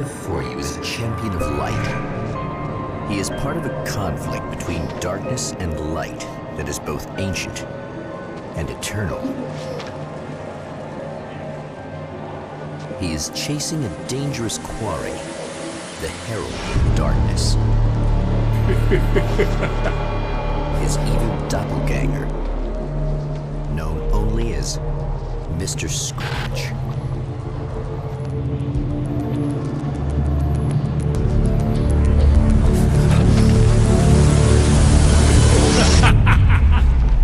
before you is a champion of light. He is part of a conflict between darkness and light that is both ancient and eternal. He is chasing a dangerous quarry, the Herald of Darkness. His evil doppelganger, known only as Mr. Scratch.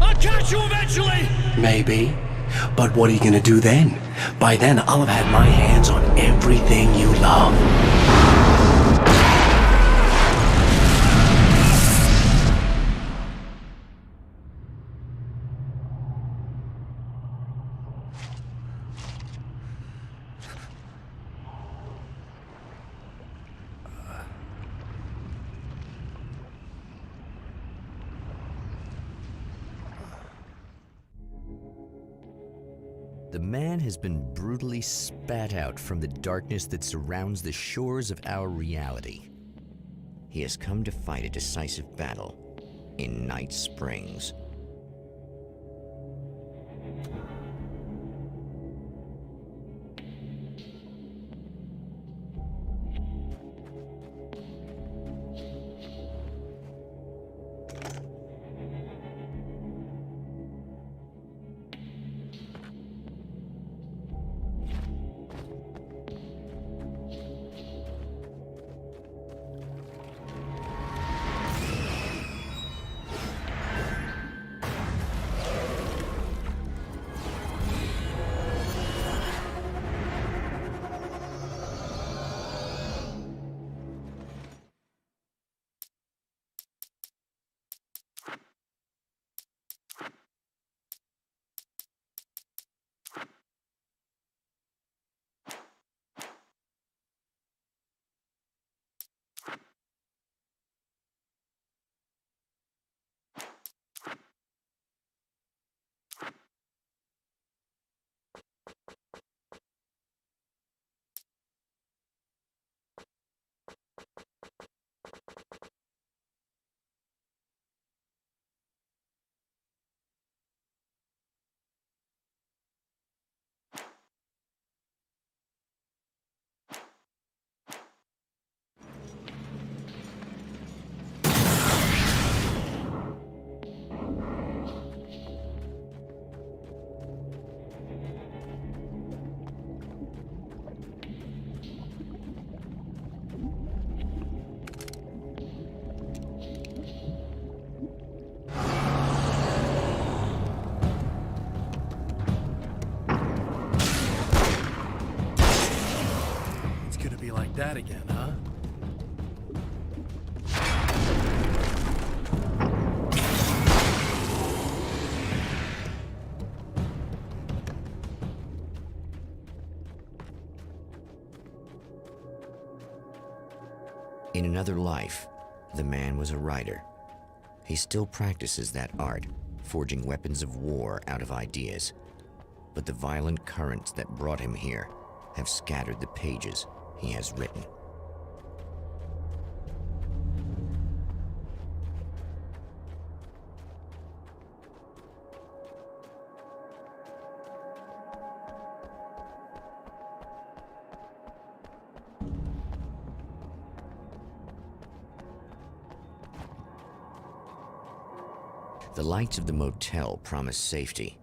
I'll catch you eventually! Maybe. But what are you gonna do then? By then, I'll have had my hands on everything you love. The man has been brutally spat out from the darkness that surrounds the shores of our reality. He has come to fight a decisive battle in Night Springs. That again, huh? In another life, the man was a writer. He still practices that art, forging weapons of war out of ideas. But the violent currents that brought him here have scattered the pages he has written. The lights of the motel promise safety.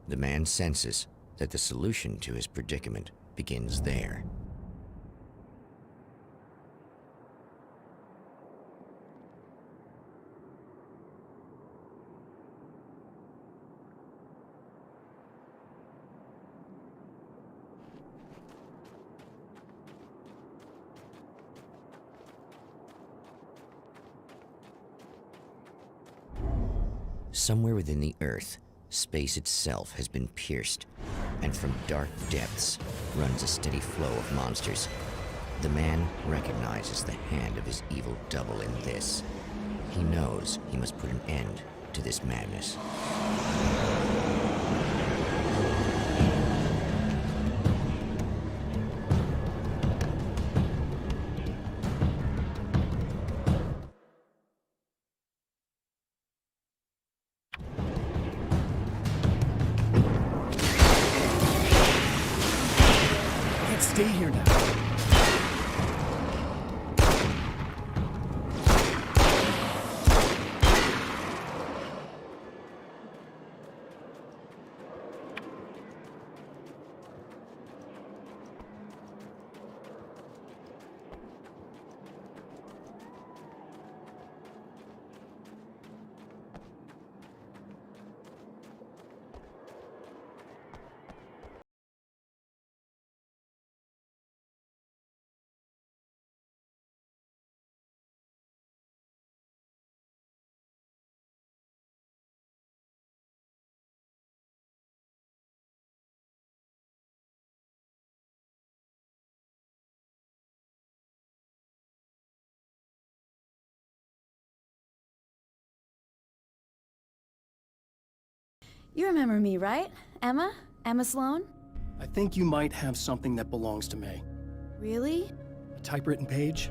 The man senses that the solution to his predicament begins there. Somewhere within the Earth, space itself has been pierced, and from dark depths runs a steady flow of monsters. The man recognizes the hand of his evil double in this. He knows he must put an end to this madness. Stay here now. You remember me, right? Emma? Emma Sloan? I think you might have something that belongs to me. Really? A typewritten page?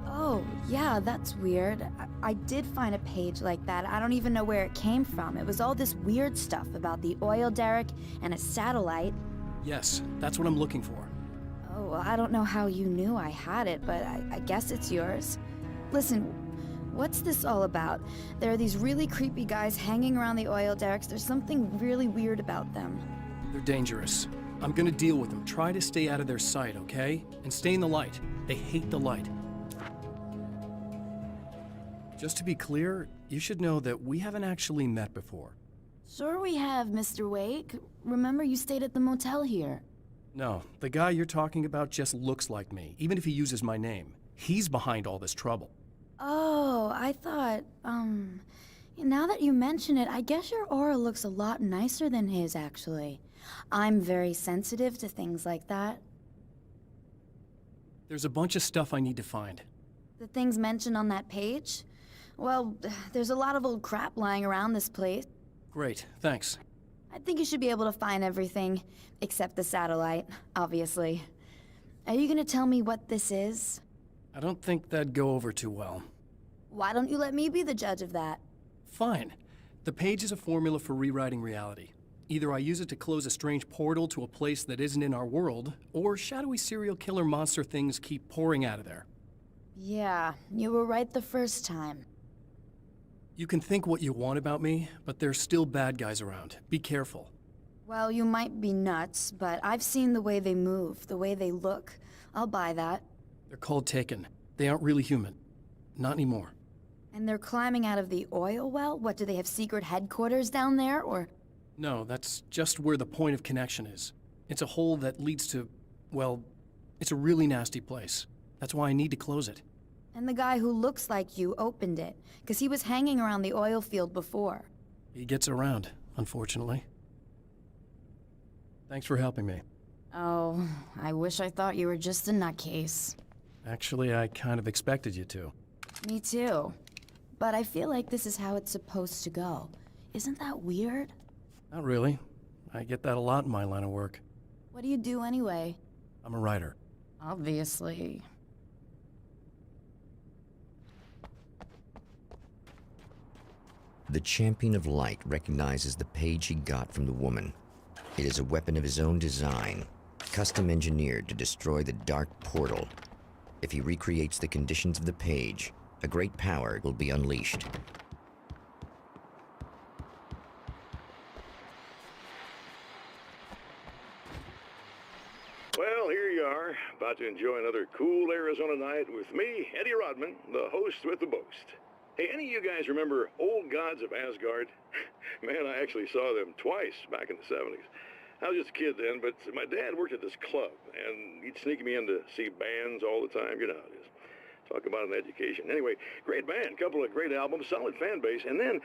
Oh, yeah, that's weird. I did find a page like that. I don't even know where it came from. It was all this weird stuff about the oil derrick and a satellite. Yes, that's what I'm looking for. Oh, well, I don't know how you knew I had it, but I guess it's yours. Listen, what's this all about? There are these really creepy guys hanging around the oil derricks. There's something really weird about them. They're dangerous. I'm gonna deal with them. Try to stay out of their sight, okay? And stay in the light. They hate the light. Just to be clear, you should know that we haven't actually met before. Sure we have, Mr. Wake. Remember you stayed at the motel here. No, the guy you're talking about just looks like me, even if he uses my name. He's behind all this trouble. Oh, I thought, now that you mention it, I guess your aura looks a lot nicer than his, actually. I'm very sensitive to things like that. There's a bunch of stuff I need to find. The things mentioned on that page? Well, there's a lot of old crap lying around this place. Great, thanks. I think you should be able to find everything, except the satellite, obviously. Are you gonna tell me what this is? I don't think that'd go over too well. Why don't you let me be the judge of that? Fine. The page is a formula for rewriting reality. Either I use it to close a strange portal to a place that isn't in our world, or shadowy serial killer monster things keep pouring out of there. Yeah, you were right the first time. You can think what you want about me, but there's still bad guys around. Be careful. Well, you might be nuts, but I've seen the way they move, the way they look. I'll buy that. They're called Taken. They aren't really human. Not anymore. And they're climbing out of the oil well? What, do they have secret headquarters down there, or...? No, that's just where the point of connection is. It's a hole that leads to, well, it's a really nasty place. That's why I need to close it. And the guy who looks like you opened it, because he was hanging around the oil field before. He gets around, unfortunately. Thanks for helping me. Oh, I wish I thought you were just a nutcase. Actually, I kind of expected you to. Me too. But I feel like this is how it's supposed to go. Isn't that weird? Not really. I get that a lot in my line of work. What do you do anyway? I'm a writer. Obviously. The Champion of Light recognizes the page he got from the woman. It is a weapon of his own design, custom engineered to destroy the dark portal. If he recreates the conditions of the page, a great power will be unleashed. Well, here you are, about to enjoy another cool Arizona night with me, Eddie Rodman, the host with the boast. Hey, any of you guys remember Old Gods of Asgard? Man, I actually saw them twice back in the 70s. I was just a kid then, but my dad worked at this club, and he'd sneak me in to see bands all the time. You know how it is. Talk about an education. Anyway, great band, couple of great albums, solid fan base, and then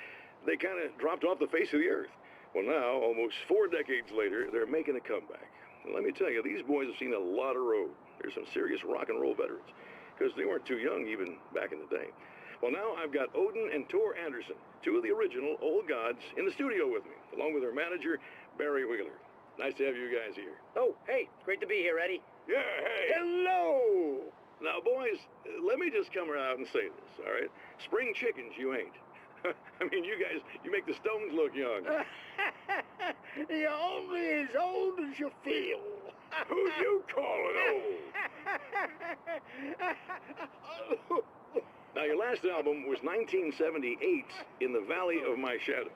they kind of dropped off the face of the earth. Well, now, almost 4 decades later, they're making a comeback. And let me tell you, these boys have seen a lot of road. There's some serious rock and roll veterans, because they weren't too young even back in the day. Well, now I've got Odin and Tor Anderson, 2 of the original Old Gods, in the studio with me, along with their manager, Barry Wheeler. Nice to have you guys here. Oh, hey, great to be here, Eddie. Yeah, hey. Hello! Now, boys, let me just come out and say this, all right? Spring chickens, you ain't. I mean, you guys, you make the Stones look young. You're only as old as you feel. Who you calling old? Now, your last album was 1978's In the Valley of My Shadow.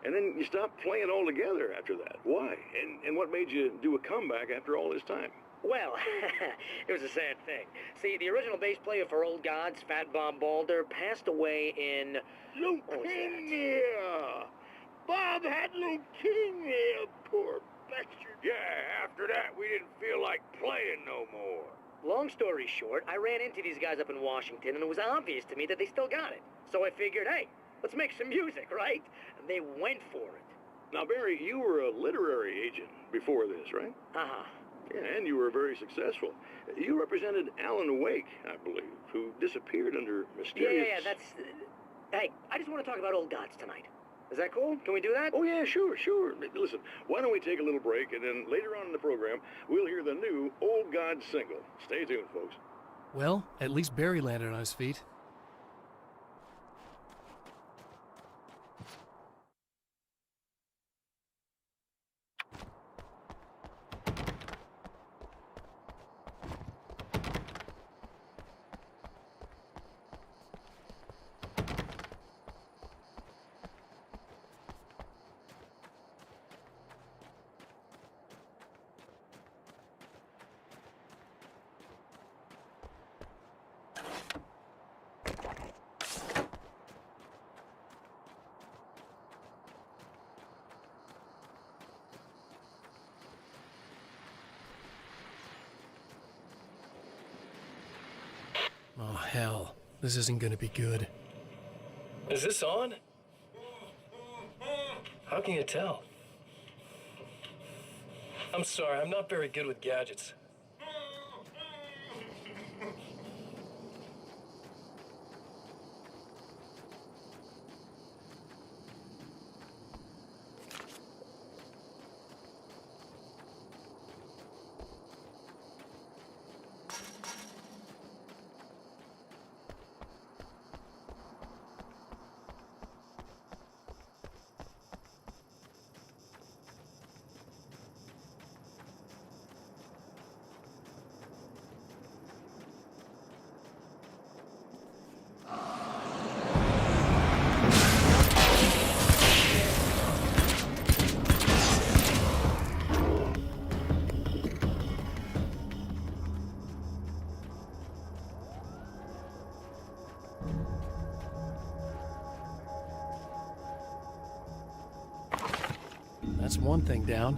And then you stopped playing altogether after that. Why? And what made you do a comeback after all this time? Well, it was a sad thing. See, the original bass player for Old Gods, Fat Bob Balder, passed away in... Leukemia! Bob had leukemia, poor bastard. Yeah, after that, we didn't feel like playing no more. Long story short, I ran into these guys up in Washington, and it was obvious to me that they still got it. So I figured, hey, let's make some music, right? And they went for it. Now, Barry, you were a literary agent before this, right? Uh-huh. Yeah, and you were very successful. You represented Alan Wake, I believe, who disappeared under mysterious... Yeah, that's... Hey, I just want to talk about Old Gods tonight. Is that cool? Can we do that? Oh, yeah, sure. Listen, why don't we take a little break, and then later on in the program, we'll hear the new Old Gods single. Stay tuned, folks. Well, at least Barry landed on his feet. Oh, hell. This isn't gonna be good. Is this on? How can you tell? I'm sorry, I'm not very good with gadgets. That's one thing down.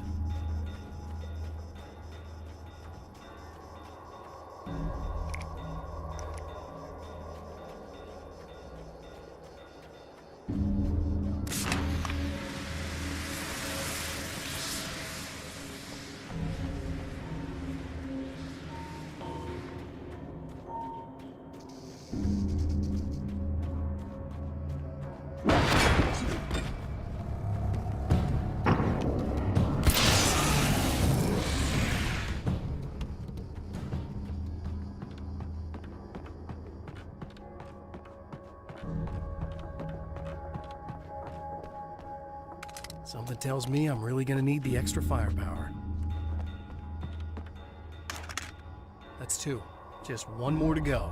Something tells me I'm really gonna need the extra firepower. That's two. Just one more to go.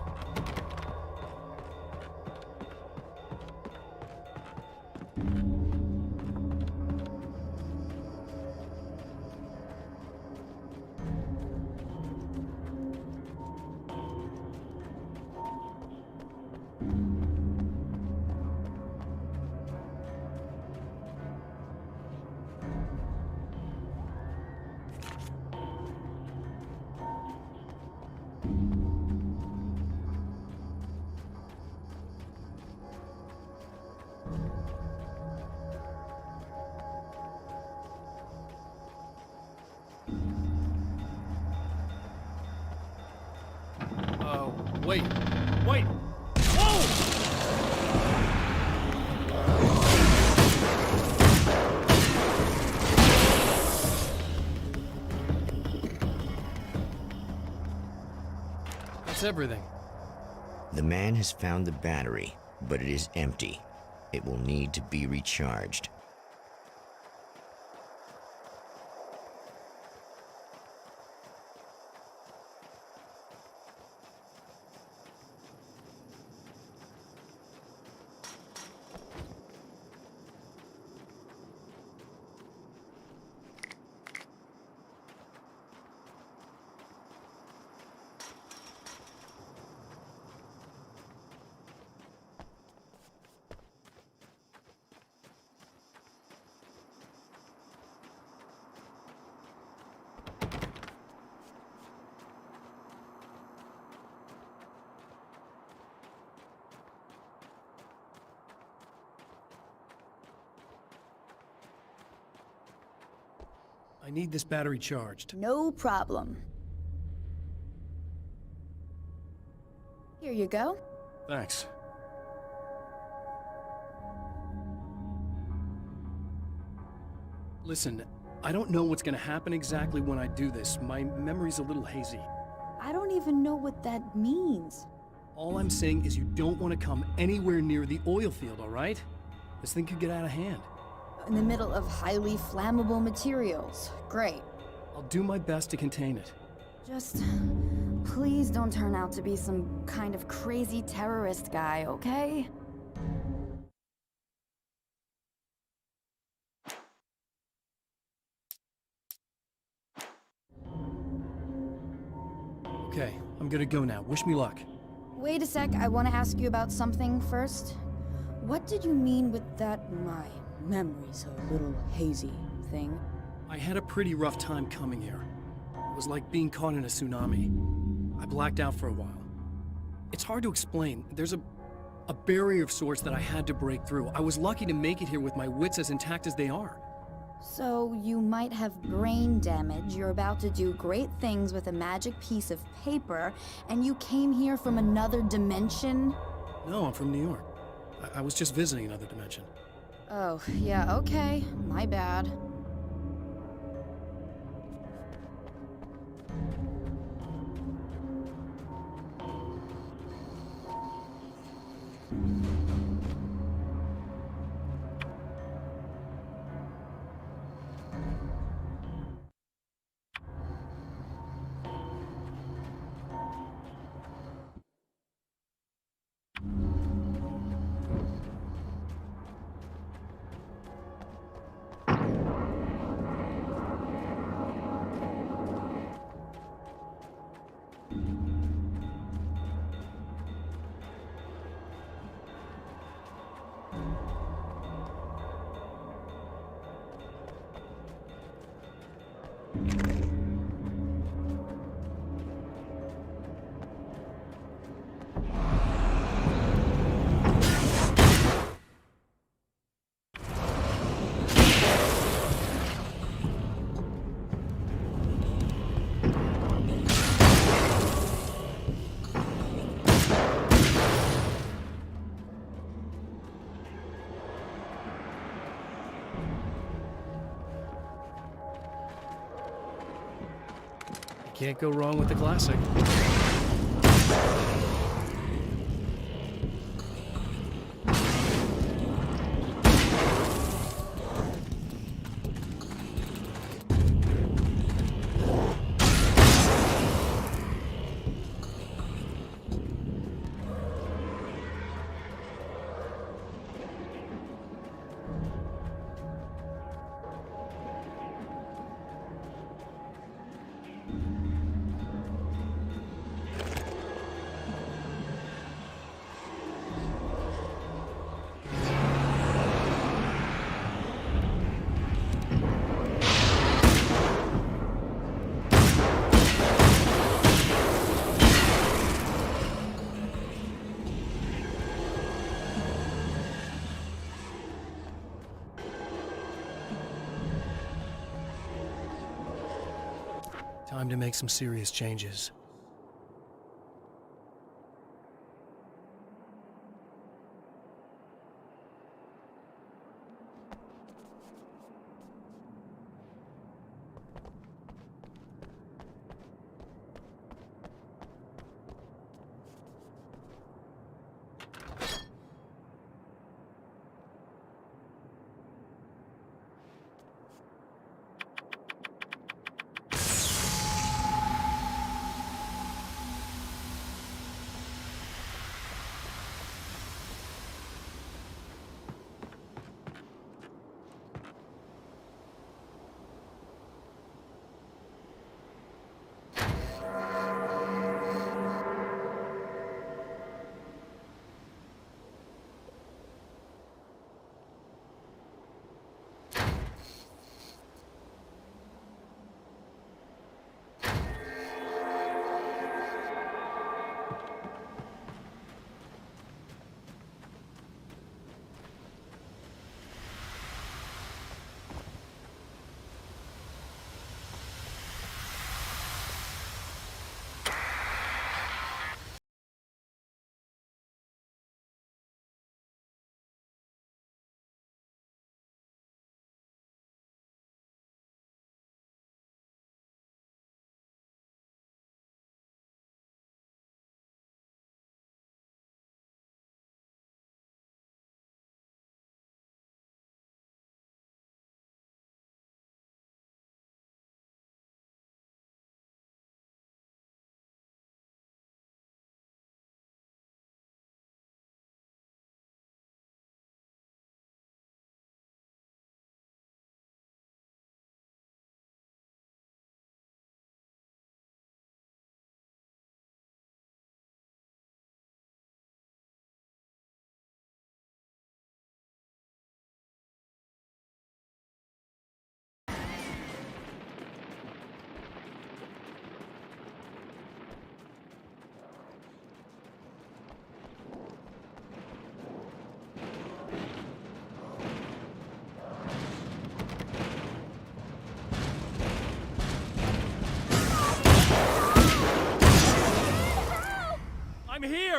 Wait! Wait! Whoa! That's everything. The man has found the battery, but it is empty. It will need to be recharged. I need this battery charged. No problem. Here you go. Thanks. Listen, I don't know what's gonna happen exactly when I do this. My memory's a little hazy. I don't even know what that means. All I'm saying is you don't want to come anywhere near the oil field, all right? This thing could get out of hand. In the middle of highly flammable materials. Great. I'll do my best to contain it. Just please don't turn out to be some kind of crazy terrorist guy, okay? Okay, I'm gonna go now. Wish me luck. Wait a sec, I want to ask you about something first. What did you mean with that my memory's a little hazy thing? I had a pretty rough time coming here. It was like being caught in a tsunami. I blacked out for a while. It's hard to explain. There's a barrier of sorts that I had to break through. I was lucky to make it here with my wits as intact as they are. So you might have brain damage, you're about to do great things with a magic piece of paper, and you came here from another dimension? No, I'm from New York. I was just visiting another dimension. Oh, yeah, okay. My bad. Can't go wrong with the classic. Time to make some serious changes.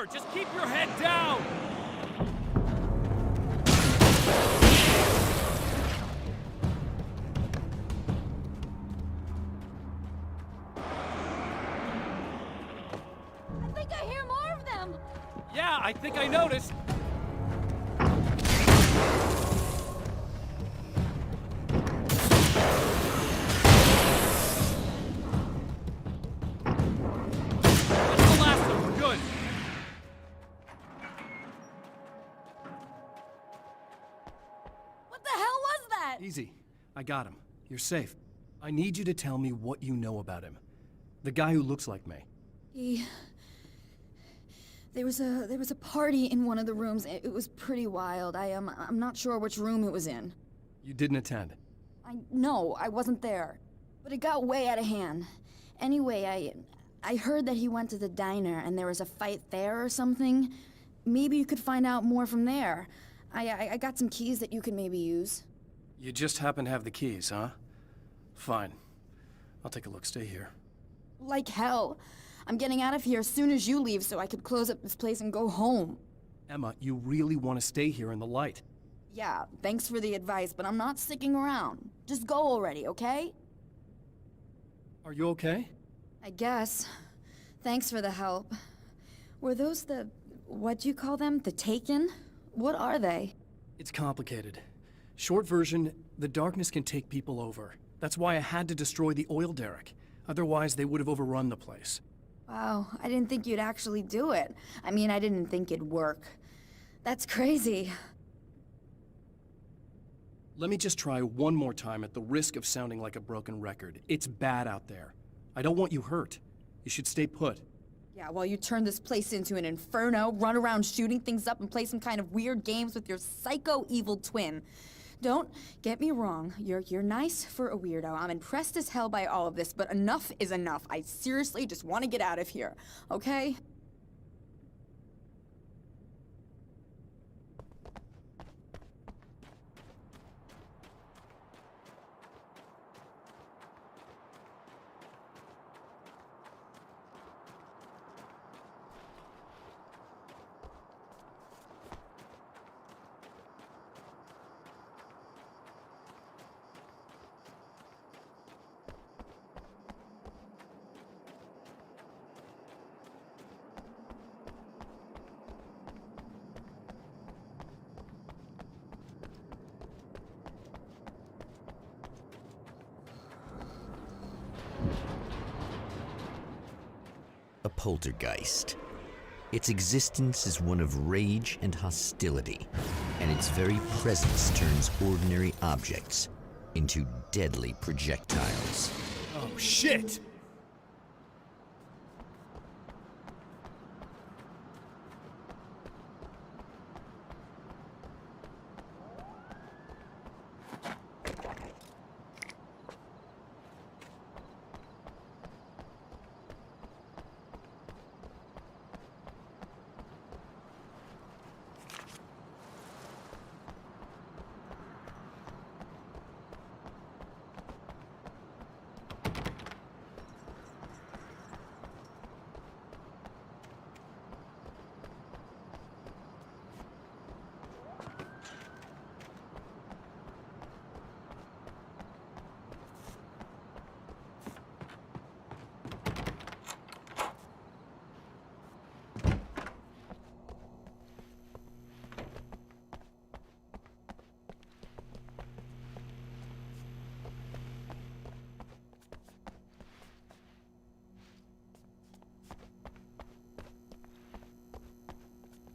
matter! Just keep your head down! I think I hear more of them! Yeah, I think I noticed. That's the last one. We're good. What the hell was that? Easy. I got him. You're safe. I need you to tell me what you know about him. The guy who looks like me. There was a party in one of the rooms. It was pretty wild. I'm not sure which room it was in. You didn't attend. No, I wasn't there. But it got way out of hand. Anyway, I heard that he went to the diner and there was a fight there or something. Maybe you could find out more from there. I got some keys that you could maybe use. You just happen to have the keys, huh? Fine. I'll take a look. Stay here. Like hell. I'm getting out of here as soon as you leave so I could close up this place and go home. Emma, you really want to stay here in the light. Yeah, thanks for the advice, but I'm not sticking around. Just go already, okay? Are you okay? I guess. Thanks for the help. Were those what'd you call them? The Taken? What are they? It's complicated. Short version, the darkness can take people over. That's why I had to destroy the oil derrick. Otherwise, they would have overrun the place. Wow, I didn't think you'd actually do it. I mean, I didn't think it'd work. That's crazy. Let me just try one more time at the risk of sounding like a broken record. It's bad out there. I don't want you hurt. You should stay put. Yeah, while you turn this place into an inferno, run around shooting things up and play some kind of weird games with your psycho evil twin. Don't get me wrong, you're nice for a weirdo. I'm impressed as hell by all of this, but enough is enough. I seriously just want to get out of here, okay? A poltergeist. Its existence is one of rage and hostility, and its very presence turns ordinary objects into deadly projectiles. Oh, shit!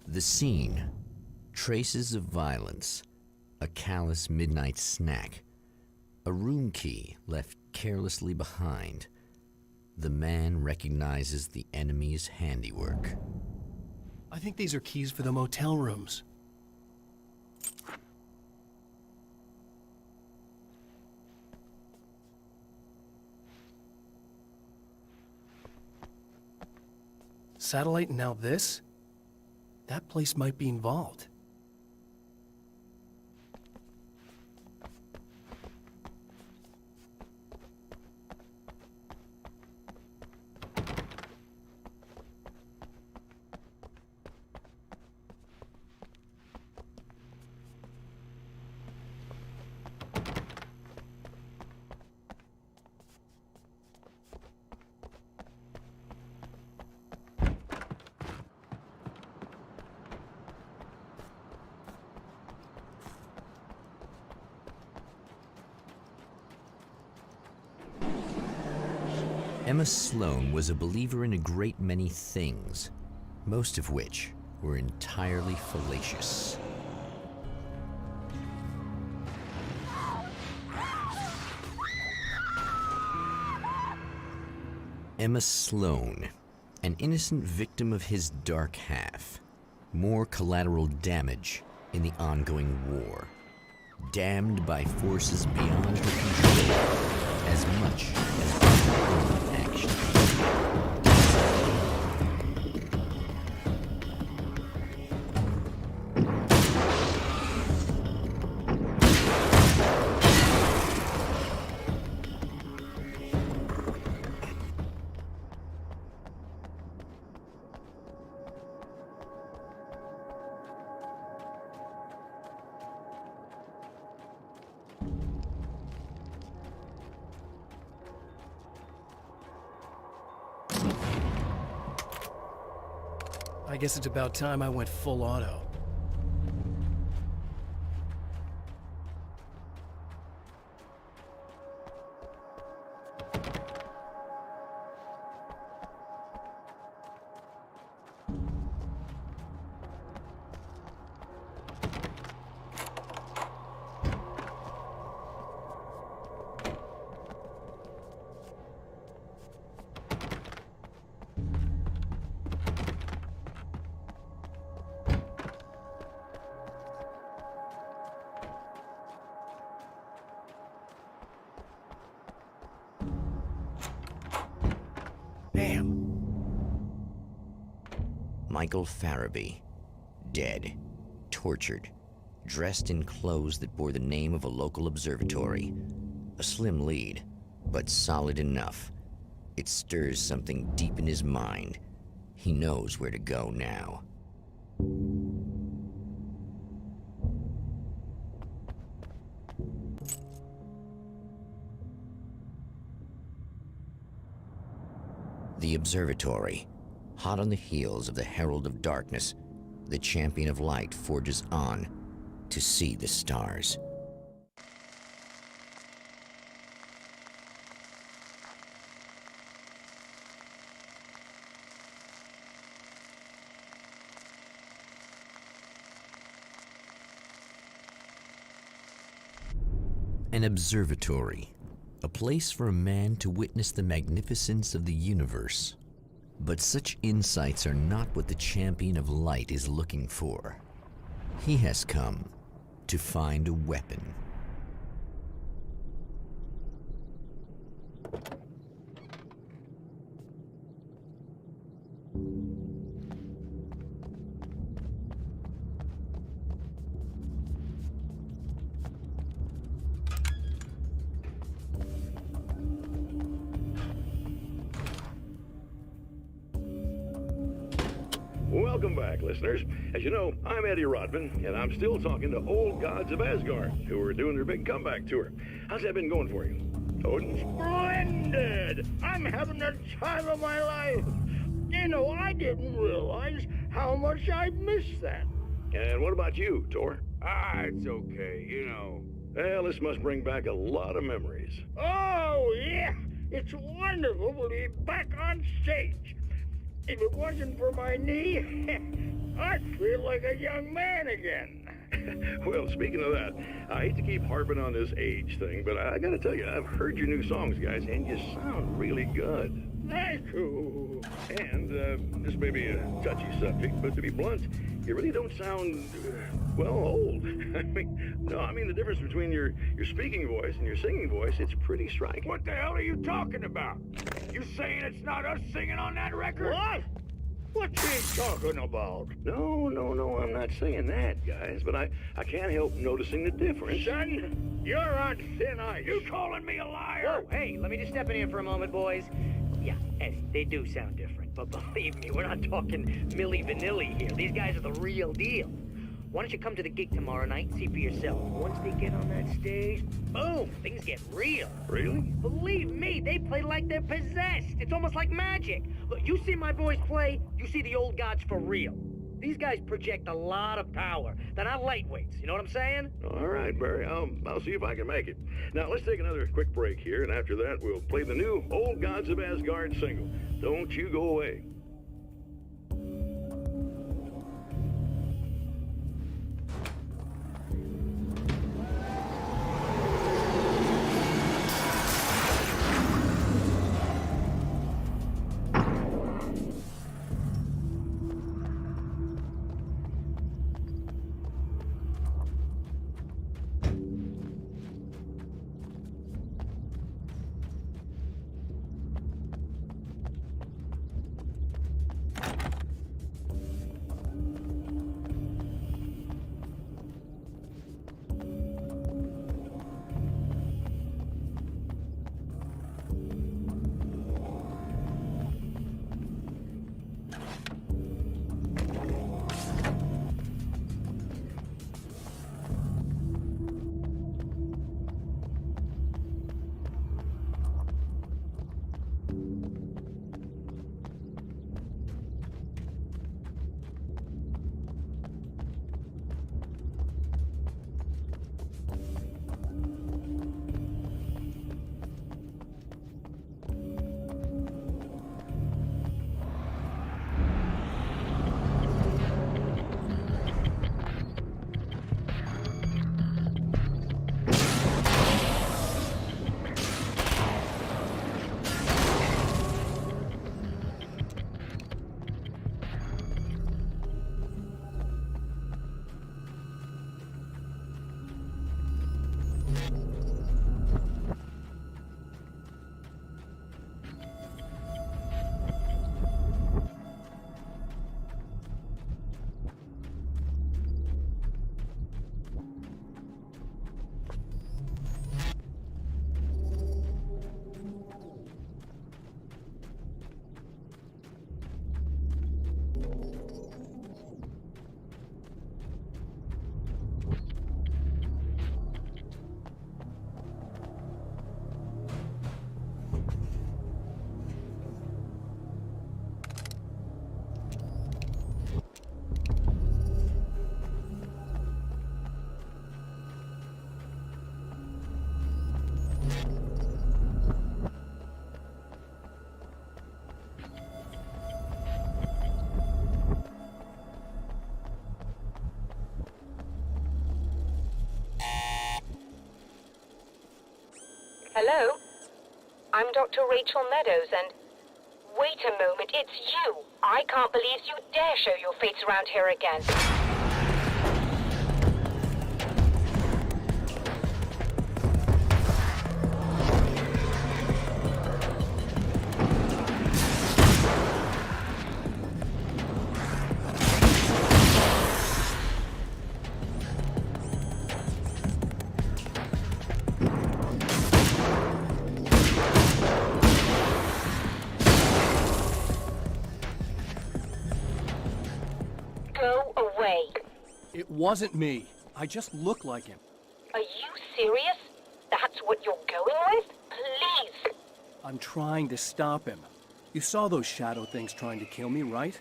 The scene. Traces of violence. A callous midnight snack. A room key left carelessly behind. The man recognizes the enemy's handiwork. I think these are keys for the motel rooms. Satellite and now this? That place might be involved. Emma Sloan was a believer in a great many things, most of which were entirely fallacious. Emma Sloan, an innocent victim of his dark half. More collateral damage in the ongoing war. Damned by forces beyond her control, as much as by her own action. I guess it's about time I went full auto. Michael Farabee, dead, tortured, dressed in clothes that bore the name of a local observatory. A slim lead, but solid enough. It stirs something deep in his mind. He knows where to go now. The observatory. Hot on the heels of the Herald of Darkness, the Champion of Light forges on to see the stars. An observatory, a place for a man to witness the magnificence of the universe. But such insights are not what the Champion of Light is looking for. He has come to find a weapon. Welcome back, listeners. As you know, I'm Eddie Rodman, and I'm still talking to old gods of Asgard, who are doing their big comeback tour. How's that been going for you? Odin? Splendid! I'm having the time of my life. You know, I didn't realize how much I'd missed that. And what about you, Tor? It's okay, you know. Well, this must bring back a lot of memories. Oh, yeah! It's wonderful to be back on stage. If it wasn't for my knee, I'd feel like a young man again. Well, speaking of that, I hate to keep harping on this age thing, but I gotta tell you, I've heard your new songs, guys, and you sound really good. Thank you. And this may be a touchy subject, but to be blunt, you really don't sound, well, old. I mean the difference between your speaking voice and your singing voice, it's pretty striking. What the hell are you talking about? You saying it's not us singing on that record? What? What's he talking about? No, I'm not saying that, guys, but I can't help noticing the difference. Son, you're on thin ice. You calling me a liar? Whoa, hey, let me just step in here for a moment, boys. Yeah, Eddie, they do sound different, but believe me, we're not talking Milli Vanilli here. These guys are the real deal. Why don't you come to the gig tomorrow night and see for yourself? Once they get on that stage, boom, things get real. Really? Believe me, they play like they're possessed. It's almost like magic. Look, you see my boys play, you see the old gods for real. These guys project a lot of power. They're not lightweights, you know what I'm saying? All right, Barry, I'll see if I can make it. Now, let's take another quick break here, and after that, we'll play the new Old Gods of Asgard single. Don't you go away. Hello? I'm Dr. Rachel Meadows, and... Wait a moment, it's you! I can't believe you dare show your face around here again. Go away. It wasn't me. I just look like him. Are you serious? That's what you're going with? Please! I'm trying to stop him. You saw those shadow things trying to kill me, right?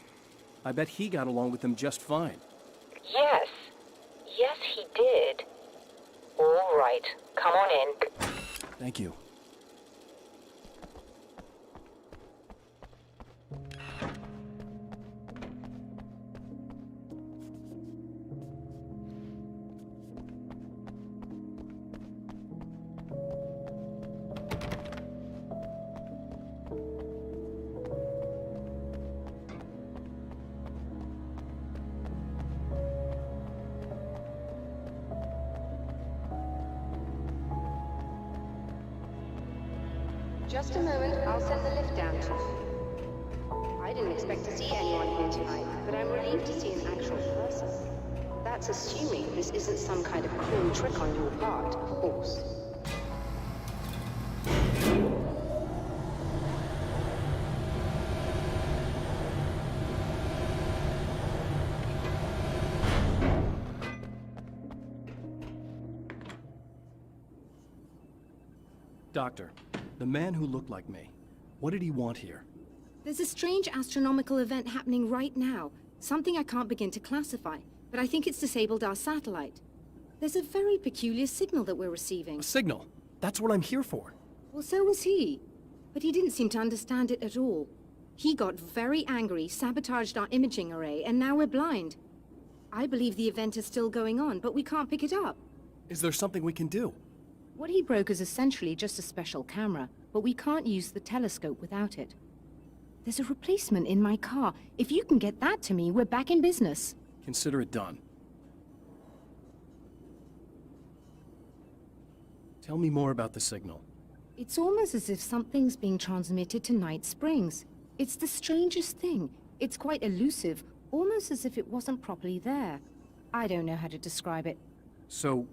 I bet he got along with them just fine. Yes. Yes, he did. All right. Come on in. Thank you. Just a moment, I'll send the lift down to you. I didn't expect to see anyone here tonight, but I'm relieved to see an actual person. That's assuming this isn't some kind of cruel trick on your part, of course. Doctor, the man who looked like me, what did he want here? There's a strange astronomical event happening right now. Something I can't begin to classify, but I think it's disabled our satellite. There's a very peculiar signal that we're receiving. A signal? That's what I'm here for. Well, so was he. But he didn't seem to understand it at all. He got very angry, sabotaged our imaging array, and now we're blind. I believe the event is still going on, but we can't pick it up. Is there something we can do? What he broke is essentially just a special camera, but we can't use the telescope without it. There's a replacement in my car. If you can get that to me, we're back in business. Consider it done. Tell me more about the signal. It's almost as if something's being transmitted to Night Springs. It's the strangest thing. It's quite elusive, almost as if it wasn't properly there. I don't know how to describe it. So,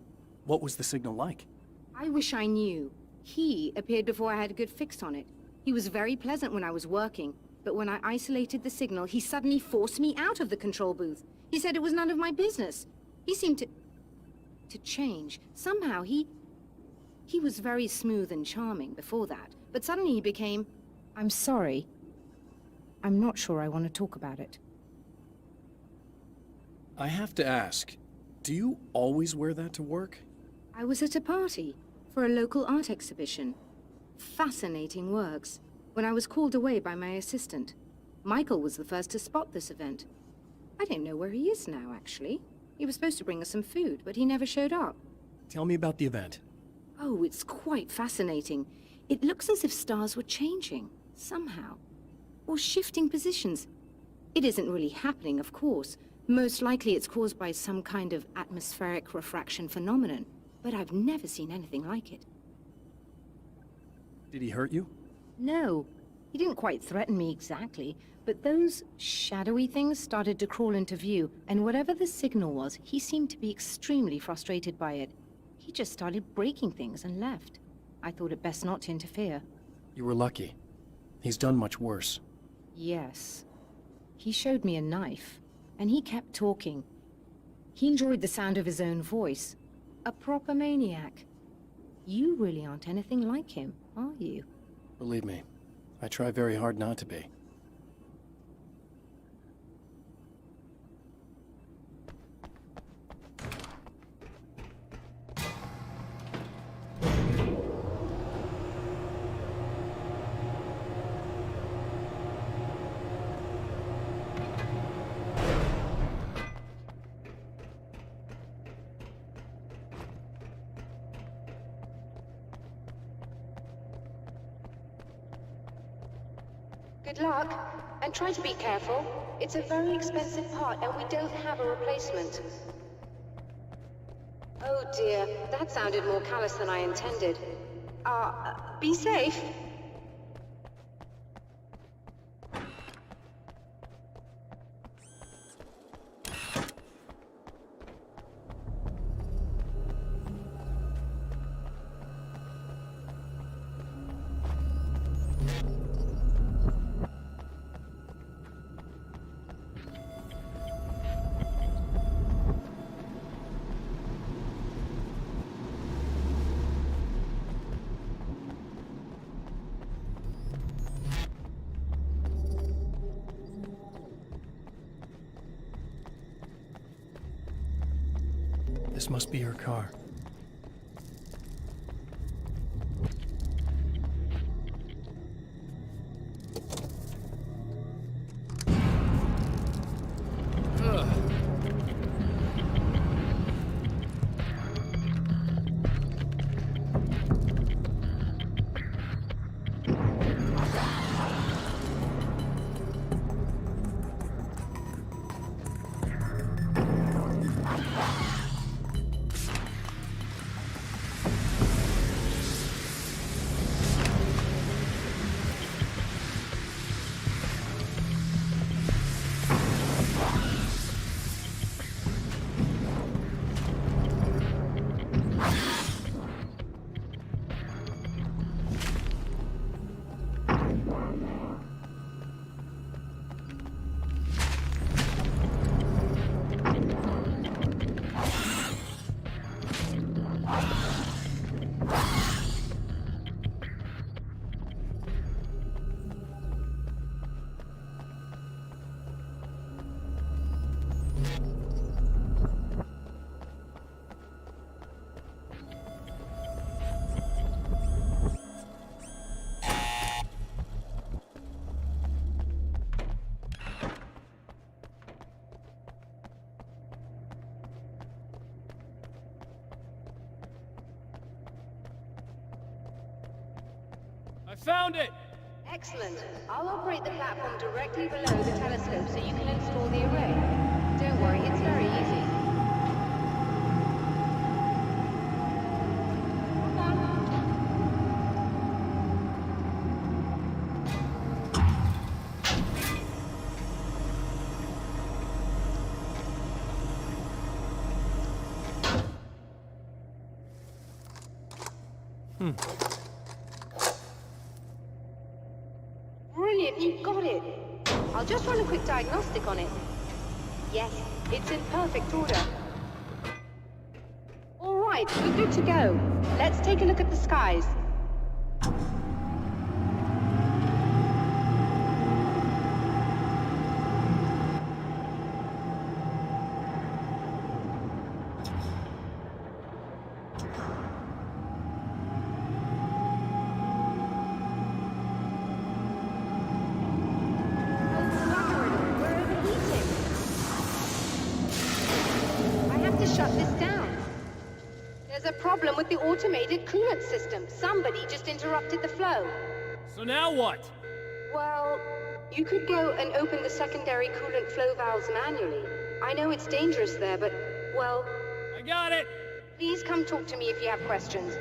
what was the signal like? I wish I knew. He appeared before I had a good fix on it. He was very pleasant when I was working, but when I isolated the signal, he suddenly forced me out of the control booth. He said it was none of my business. He seemed to change. Somehow he was very smooth and charming before that, but suddenly he became... I'm sorry. I'm not sure I want to talk about it. I have to ask, do you always wear that to work? I was at a party for a local art exhibition. Fascinating works. When I was called away by my assistant, Michael was the first to spot this event. I don't know where he is now, actually. He was supposed to bring us some food, but he never showed up. Tell me about the event. Oh, it's quite fascinating. It looks as if stars were changing, somehow. Or shifting positions. It isn't really happening, of course. Most likely it's caused by some kind of atmospheric refraction phenomenon. But I've never seen anything like it. Did he hurt you? No. He didn't quite threaten me exactly, but those shadowy things started to crawl into view, and whatever the signal was, he seemed to be extremely frustrated by it. He just started breaking things and left. I thought it best not to interfere. You were lucky. He's done much worse. Yes. He showed me a knife, and he kept talking. He enjoyed the sound of his own voice. A proper maniac. You really aren't anything like him, are you? Believe me, I try very hard not to be. Good luck, and try to be careful. It's a very expensive part, and we don't have a replacement. Oh dear, that sounded more callous than I intended. Be safe. This must be her car. found it! Excellent. I'll operate the platform directly below the telescope so you can install the array. Don't worry, it's very easy. Brilliant, you got it. I'll just run a quick diagnostic on it. Yes, it's in perfect order. All right, we're good to go. Let's take a look at the skies. Problem with the automated coolant system. Somebody just interrupted the flow. So now what? Well, you could go and open the secondary coolant flow valves manually. I know it's dangerous there, but, well... I got it! Please come talk to me if you have questions.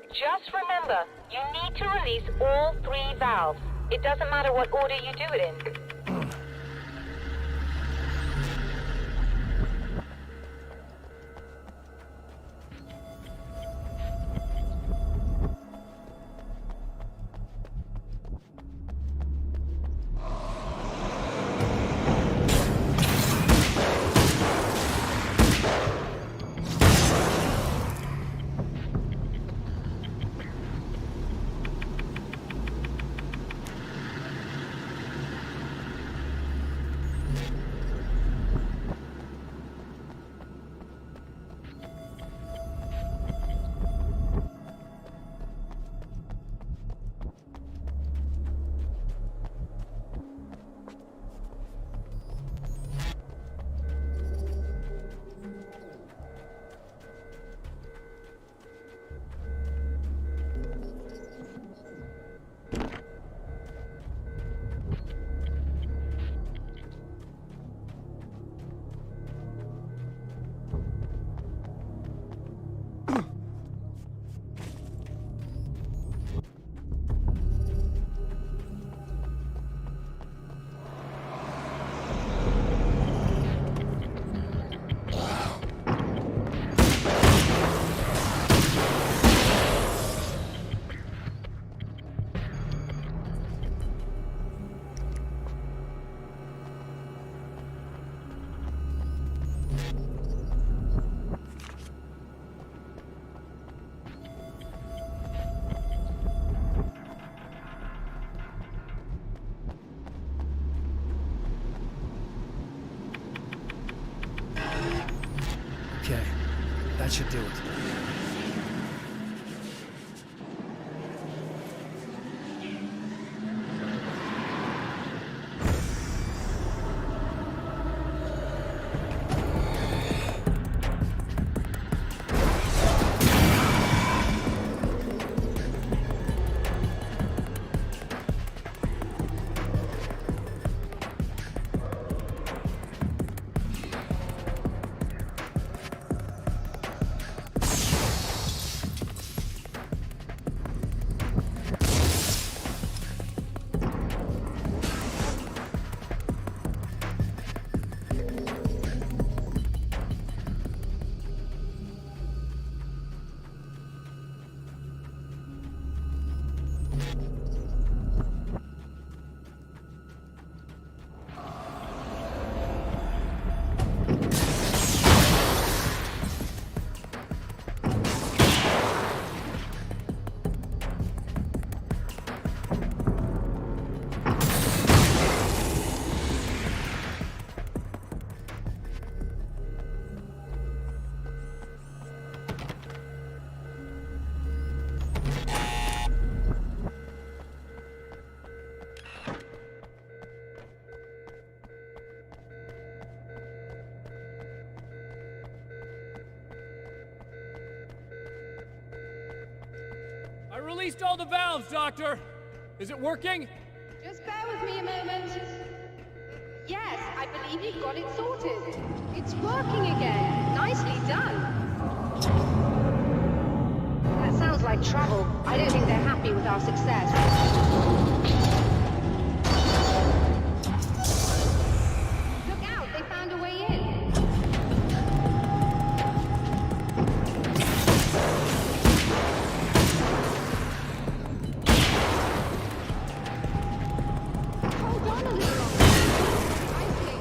Just remember, you need to release all 3 valves. It doesn't matter what order you do it in. That should do it. I released all the valves, Doctor! Is it working? Just bear with me a moment. Yes, I believe you've got it sorted. It's working again. Nicely done. That sounds like trouble. I don't think they're happy with our success. Look out, they found a way in. Hold on a little longer. I see.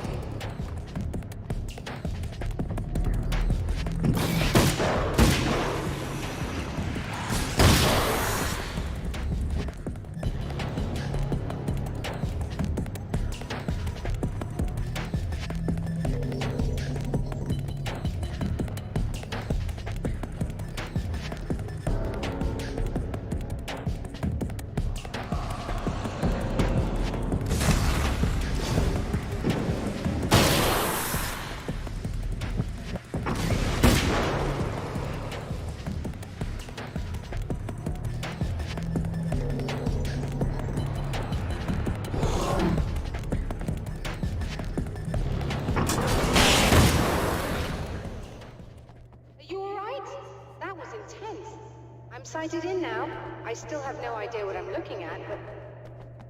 Sighted in now. I still have no idea what I'm looking at, but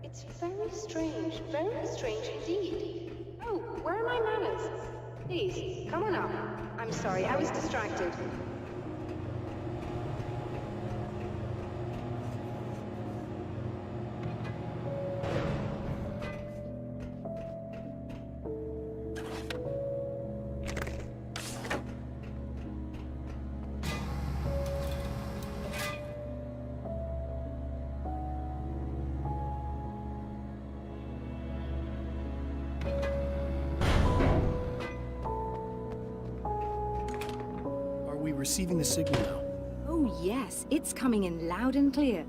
it's very strange indeed. Oh, where are my manners? Please, come on up. I'm sorry, I was distracted. Receiving the signal now. Oh yes, it's coming in loud and clear.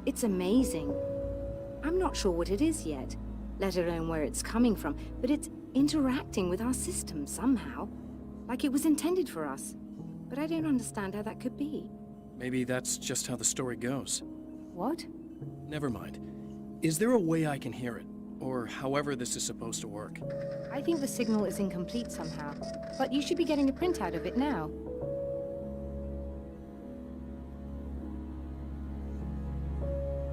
It's amazing. I'm not sure what it is yet, let alone where it's coming from, but it's interacting with our system somehow. Like it was intended for us. But I don't understand how that could be. Maybe that's just how the story goes. What? Never mind. Is there a way I can hear it? Or however this is supposed to work? I think the signal is incomplete somehow, but you should be getting a printout of it now.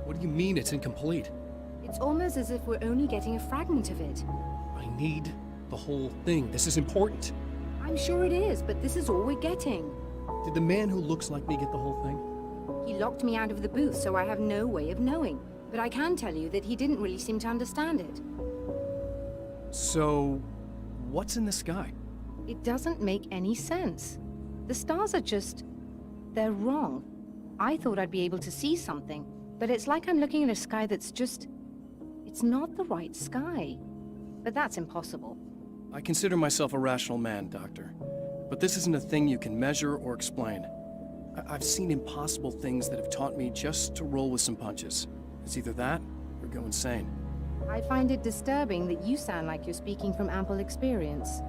What do you mean it's incomplete? It's almost as if we're only getting a fragment of it. I need the whole thing. This is important. I'm sure it is, but this is all we're getting. Did the man who looks like me get the whole thing? He locked me out of the booth, so I have no way of knowing. But I can tell you that he didn't really seem to understand it. So, what's in the sky? It doesn't make any sense. The stars are just... they're wrong. I thought I'd be able to see something. But it's like I'm looking at a sky that's just... it's not the right sky. But that's impossible. I consider myself a rational man, Doctor. But this isn't a thing you can measure or explain. I've seen impossible things that have taught me just to roll with some punches. It's either that, or go insane. I find it disturbing that you sound like you're speaking from ample experience.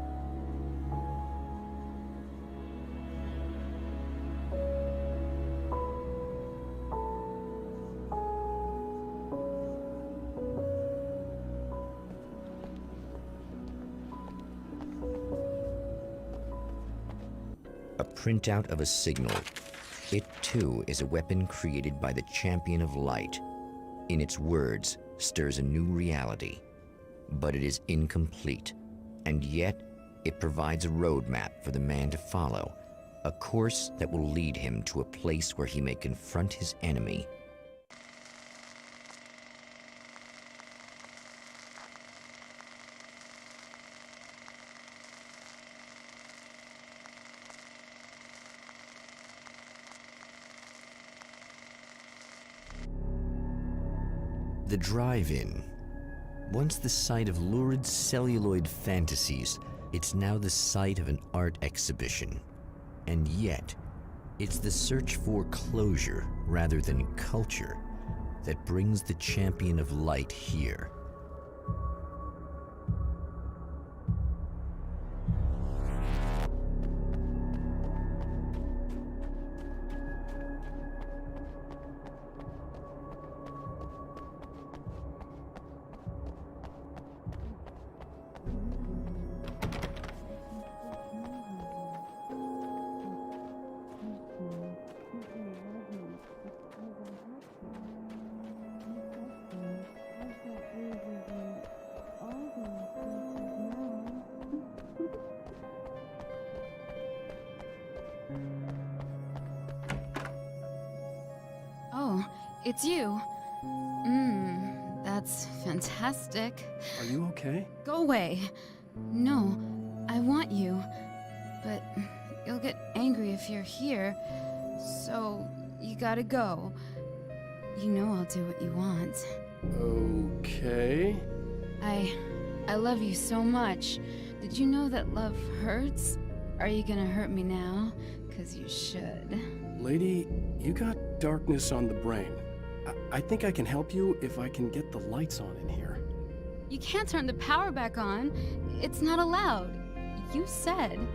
A printout of a signal. It too is a weapon created by the Champion of Light. In its words, stirs a new reality. But it is incomplete, and yet it provides a roadmap for the man to follow, a course that will lead him to a place where he may confront his enemy. The drive-in. Once the site of lurid celluloid fantasies, it's now the site of an art exhibition. And yet, it's the search for closure rather than culture that brings the Champion of Light here. Oh, it's you. That's fantastic. Are you okay? Go away. No, I want you. But you'll get angry if you're here, so you gotta go. You know I'll do what you want. Okay. I love you so much. Did you know that love hurts? Are you gonna hurt me now? 'Cause you should. Lady, you got darkness on the brain. I think I can help you if I can get the lights on in here. You can't turn the power back on. It's not allowed. You said.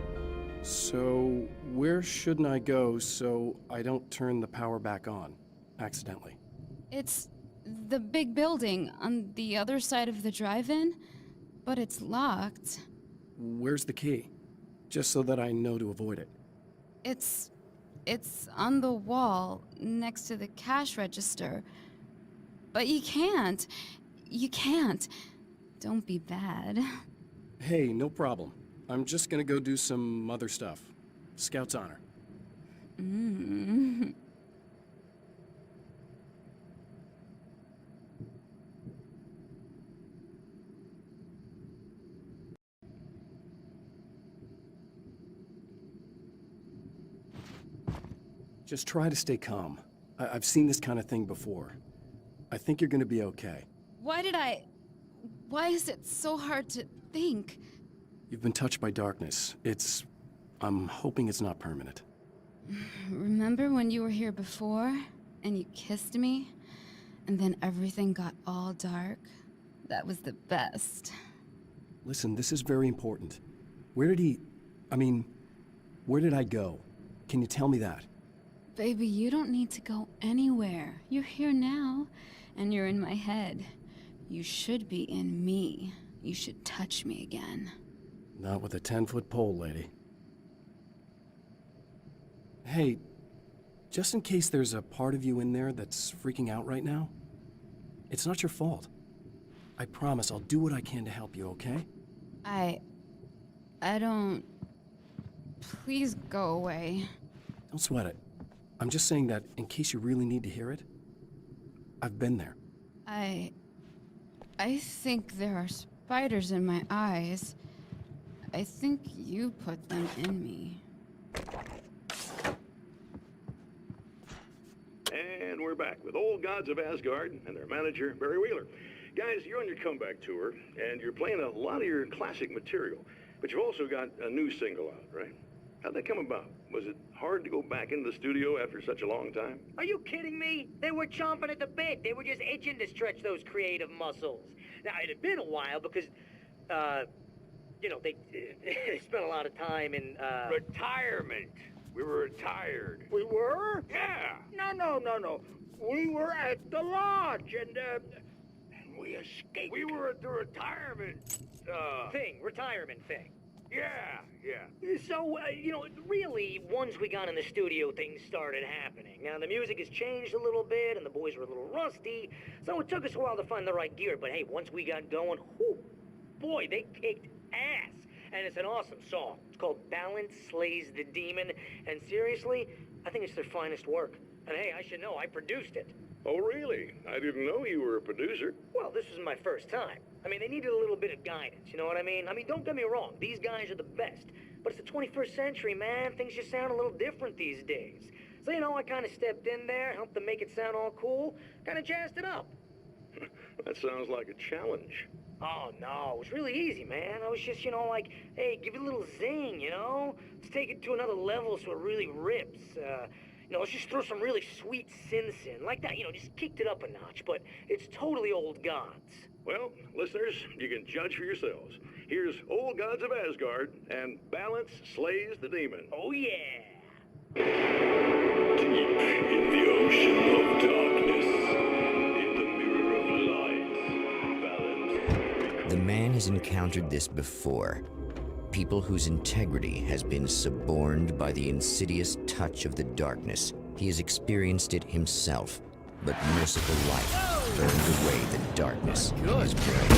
So, where shouldn't I go so I don't turn the power back on accidentally? It's the big building on the other side of the drive-in, but it's locked. Where's the key? Just so that I know to avoid it. It's on the wall next to the cash register. But you can't. You can't. Don't be bad. Hey, no problem. I'm just gonna go do some other stuff. Scout's honor. Just try to stay calm. I've seen this kind of thing before. I think you're gonna be okay. Why is it so hard to think? You've been touched by darkness. I'm hoping it's not permanent. Remember when you were here before, and you kissed me? And then everything got all dark? That was the best. Listen, this is very important. Where did I go? Can you tell me that? Baby, you don't need to go anywhere. You're here now, and you're in my head. You should be in me. You should touch me again. Not with a 10-foot pole, lady. Hey, just in case there's a part of you in there that's freaking out right now, it's not your fault. I promise I'll do what I can to help you, okay? I don't... Please go away. Don't sweat it. I'm just saying that in case you really need to hear it, I've been there. I think there are spiders in my eyes. I think you put them in me. And we're back with Old Gods of Asgard and their manager, Barry Wheeler. Guys, you're on your comeback tour, and you're playing a lot of your classic material, but you've also got a new single out, right? How'd that come about? Was it hard to go back into the studio after such a long time? Are you kidding me? They were chomping at the bit. They were just itching to stretch those creative muscles. Now, it had been a while because, you know, they spent a lot of time in, Retirement. We were retired. We were? Yeah. No. We were at the lodge, and we escaped. We were at the retirement, retirement thing. Yeah. So, you know, really, once we got in the studio, things started happening. Now, the music has changed a little bit, and the boys were a little rusty, so it took us a while to find the right gear. But hey, once we got going, whew, boy, they kicked ass. And it's an awesome song. It's called Balance Slays the Demon, and seriously, I think it's their finest work. And hey, I should know, I produced it. Oh, really? I didn't know you were a producer. Well, this was my first time. I mean, they needed a little bit of guidance, you know what I mean? Don't get me wrong, these guys are the best. But it's the 21st century, man. Things just sound a little different these days. So, you know, I kind of stepped in there, helped them make it sound all cool, kind of jazzed it up. That sounds like a challenge. Oh, no, it was really easy, man. I was just, you know, like, hey, give it a little zing, you know? Let's take it to another level so it really rips. You know, let's just throw some really sweet synths in. Like that, you know, just kicked it up a notch, but it's totally old gods. Well, listeners, you can judge for yourselves. Here's Old Gods of Asgard and Balance Slays the Demon. Oh, yeah. Deep in the ocean of darkness, in the mirror of light, Balance. The man has encountered this before. People whose integrity has been suborned by the insidious touch of the darkness. He has experienced it himself, but merciful light burned away the darkness in his brain.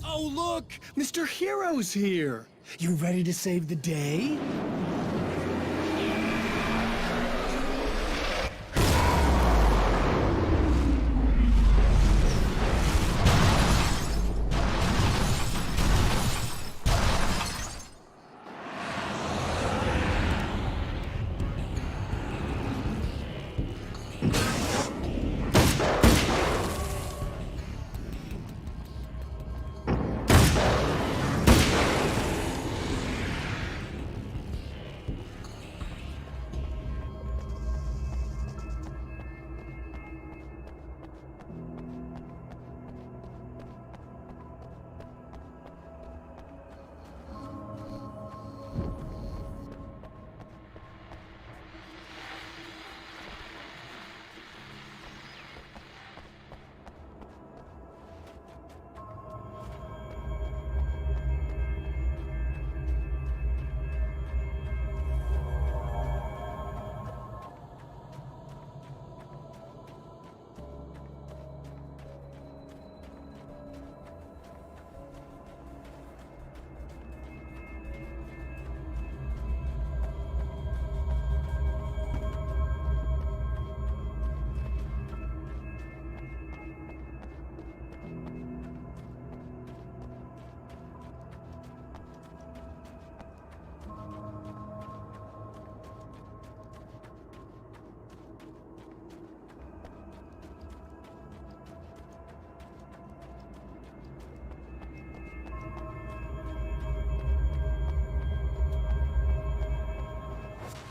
Oh, look! Mr. Hero's here! You ready to save the day?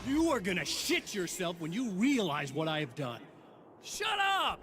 You are gonna shit yourself when you realize what I have done. Shut up!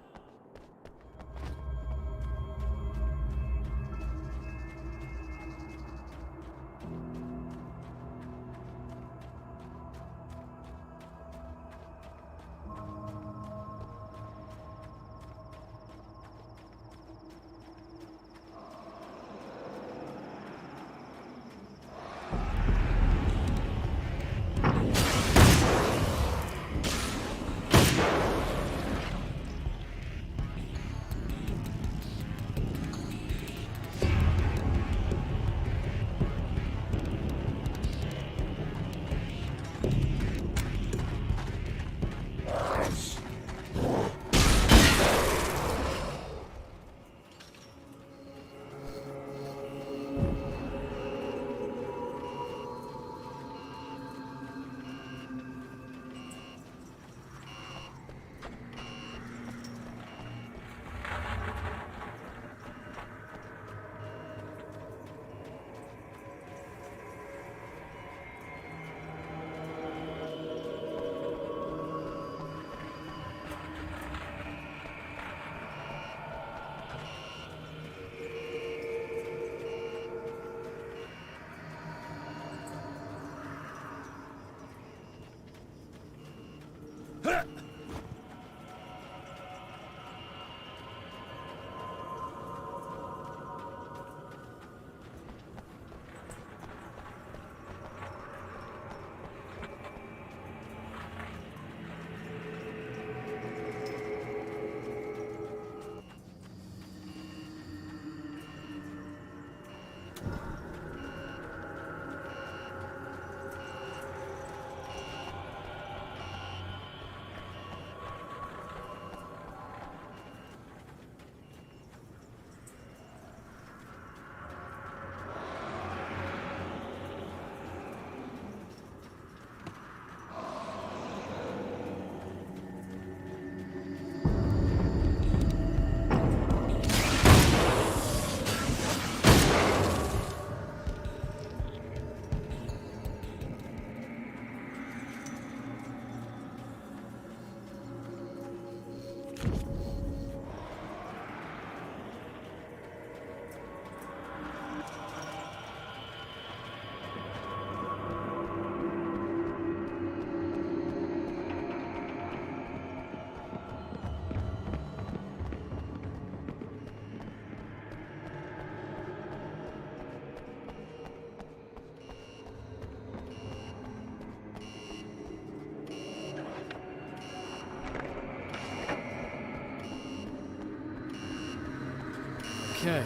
Okay,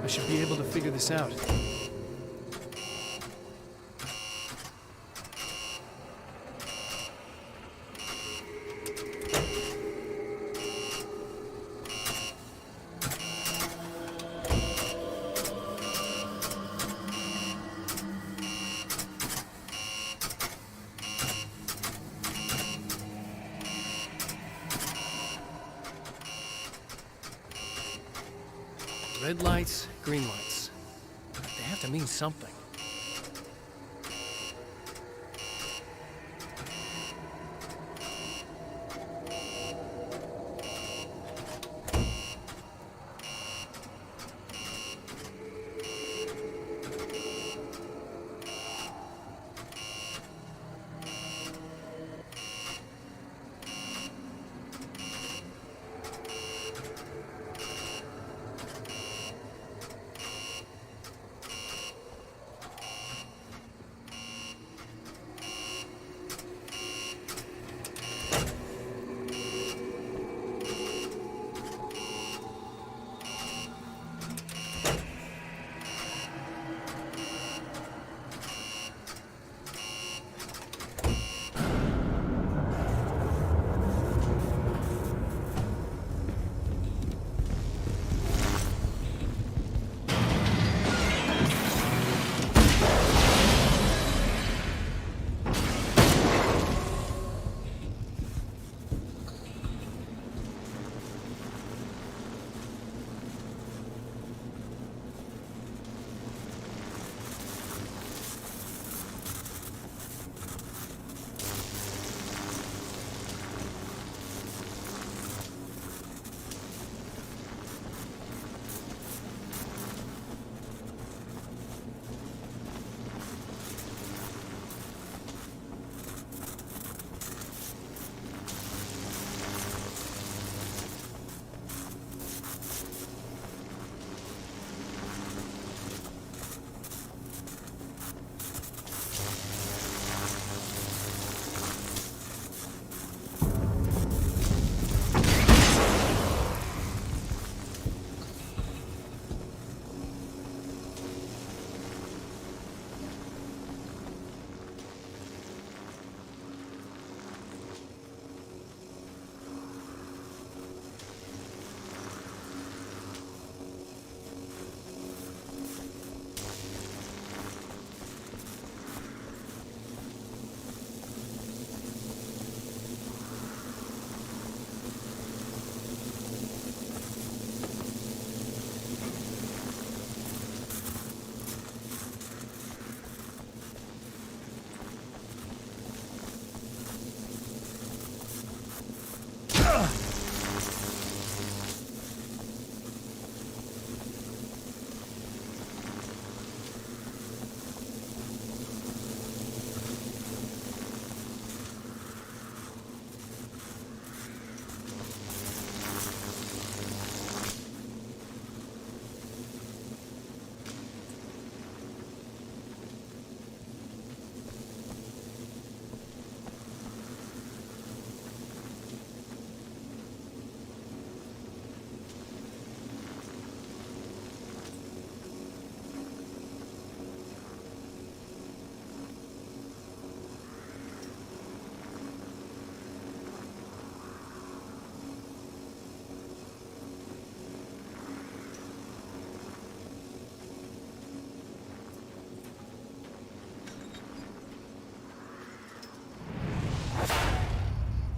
I should be able to figure this out. Red lights, green lights. They have to mean something.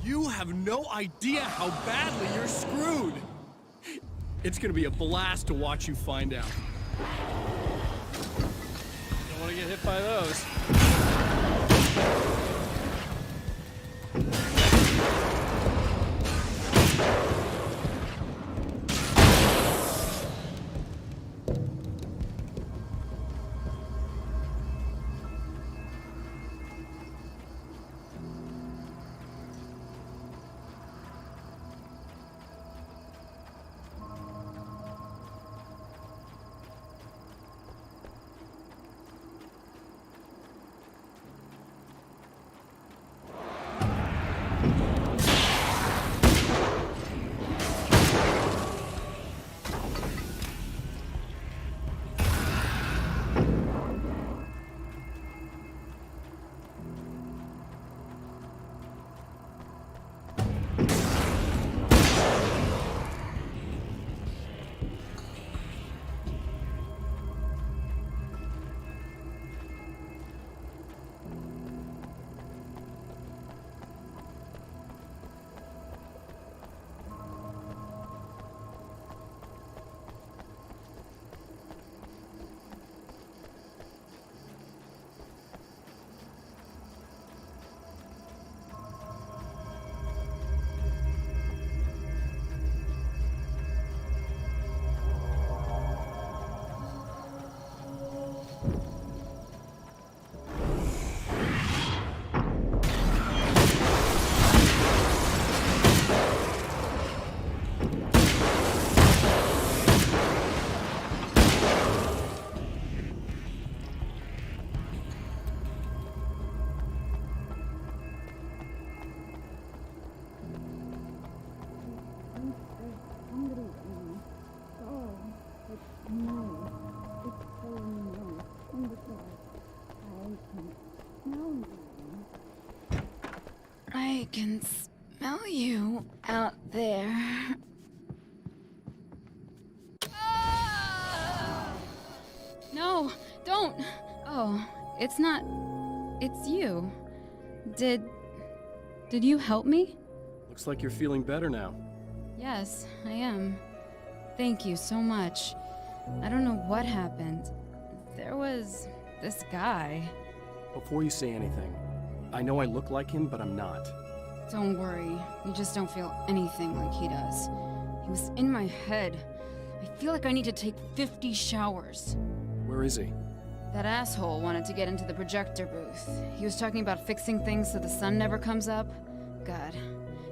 You have no idea how badly you're screwed. It's gonna be a blast to watch you find out. Don't want to get hit by those. can smell you out there. No, don't! Oh, it's not... It's you. Did you help me? Looks like you're feeling better now. Yes, I am. Thank you so much. I don't know what happened. There was this guy. Before you say anything, I know I look like him, but I'm not. Don't worry. You just don't feel anything like he does. He was in my head. I feel like I need to take 50 showers. Where is he? That asshole wanted to get into the projector booth. He was talking about fixing things so the sun never comes up. God,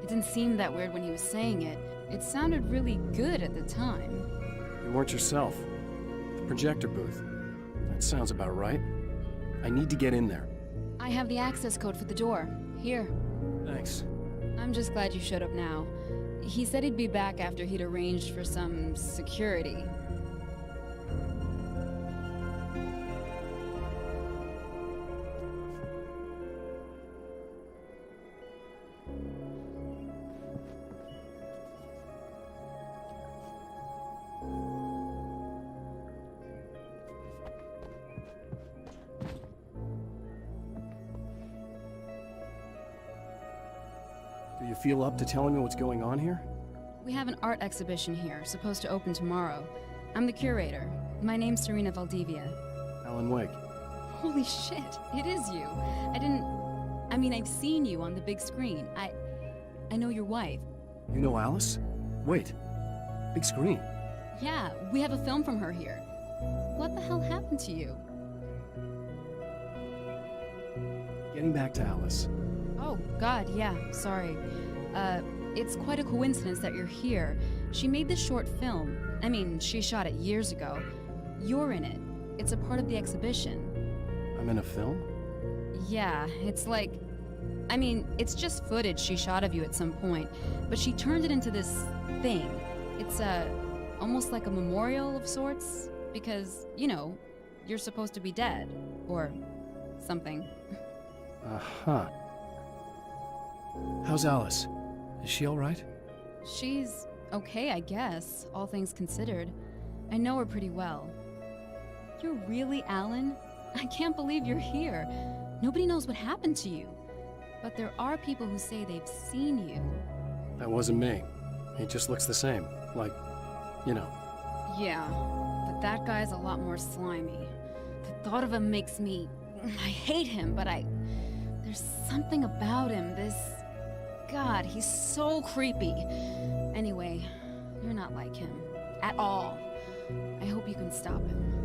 it didn't seem that weird when he was saying it. It sounded really good at the time. You weren't yourself. The projector booth. That sounds about right. I need to get in there. I have the access code for the door. Here. Thanks. I'm just glad you showed up now. He said he'd be back after he'd arranged for some security. Do you feel up to telling me what's going on here? We have an art exhibition here, supposed to open tomorrow. I'm the curator. My name's Serena Valdivia. Alan Wake. Holy shit, it is you. I've seen you on the big screen. I know your wife. You know Alice? Wait. Big screen. Yeah, we have a film from her here. What the hell happened to you? Getting back to Alice. Oh, God, yeah, sorry. It's quite a coincidence that you're here. She made this short film. She shot it years ago. You're in it. It's a part of the exhibition. I'm in a film? Yeah, it's like... it's just footage she shot of you at some point, but she turned it into this thing. It's, almost like a memorial of sorts, because, you're supposed to be dead. Or something. Uh-huh. How's Alice? Is she alright? She's okay, I guess, all things considered. I know her pretty well. You're really Alan? I can't believe you're here. Nobody knows what happened to you. But there are people who say they've seen you. That wasn't me. He just looks the same. Like, Yeah, but that guy's a lot more slimy. The thought of him makes me... I hate him, but there's something about him, this... God, he's so creepy. Anyway, you're not like him. At all. I hope you can stop him.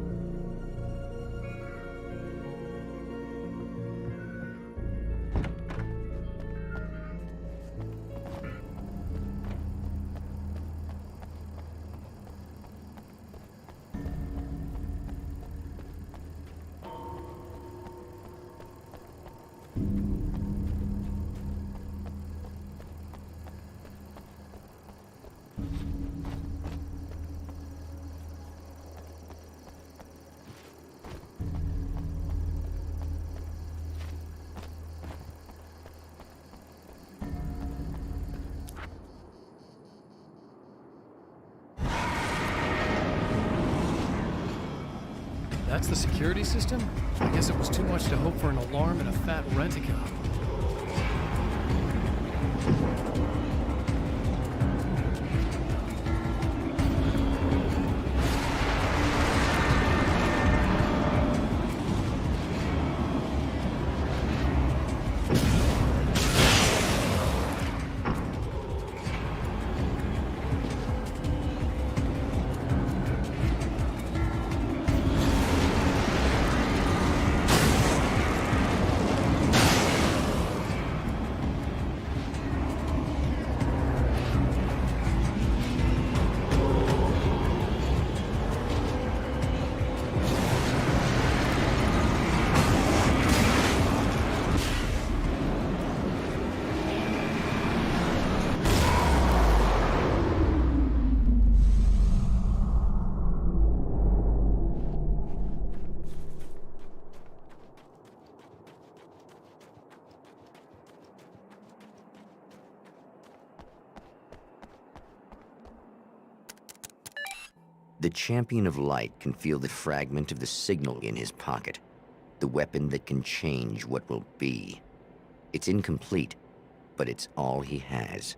That's the security system? I guess it was too much to hope for an alarm and a fat rent-a-cop. The champion of light can feel the fragment of the signal in his pocket, the weapon that can change what will be. It's incomplete, but it's all he has.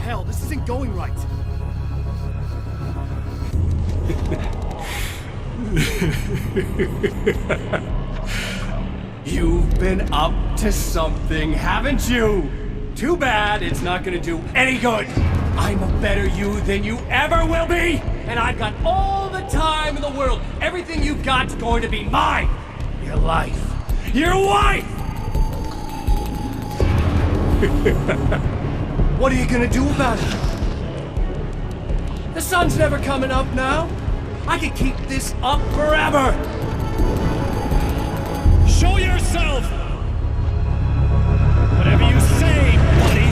Hell, this isn't going right. You've been up to something, haven't you? Too bad it's not gonna do any good. I'm a better you than you ever will be, and I've got all the time in the world. Everything you've got's going to be mine. Your life. Your wife! What are you gonna do about it? The sun's never coming up now. I can keep this up forever. Show yourself! Whatever you say, buddy!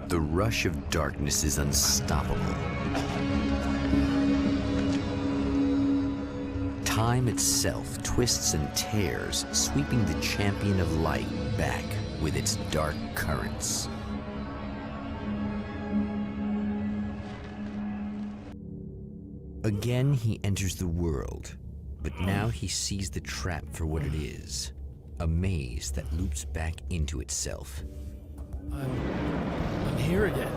The rush of darkness is unstoppable. Time itself twists and tears, sweeping the champion of light back with its dark currents. Again, he enters the world, but now he sees the trap for what it is, a maze that loops back into itself. I'm here again.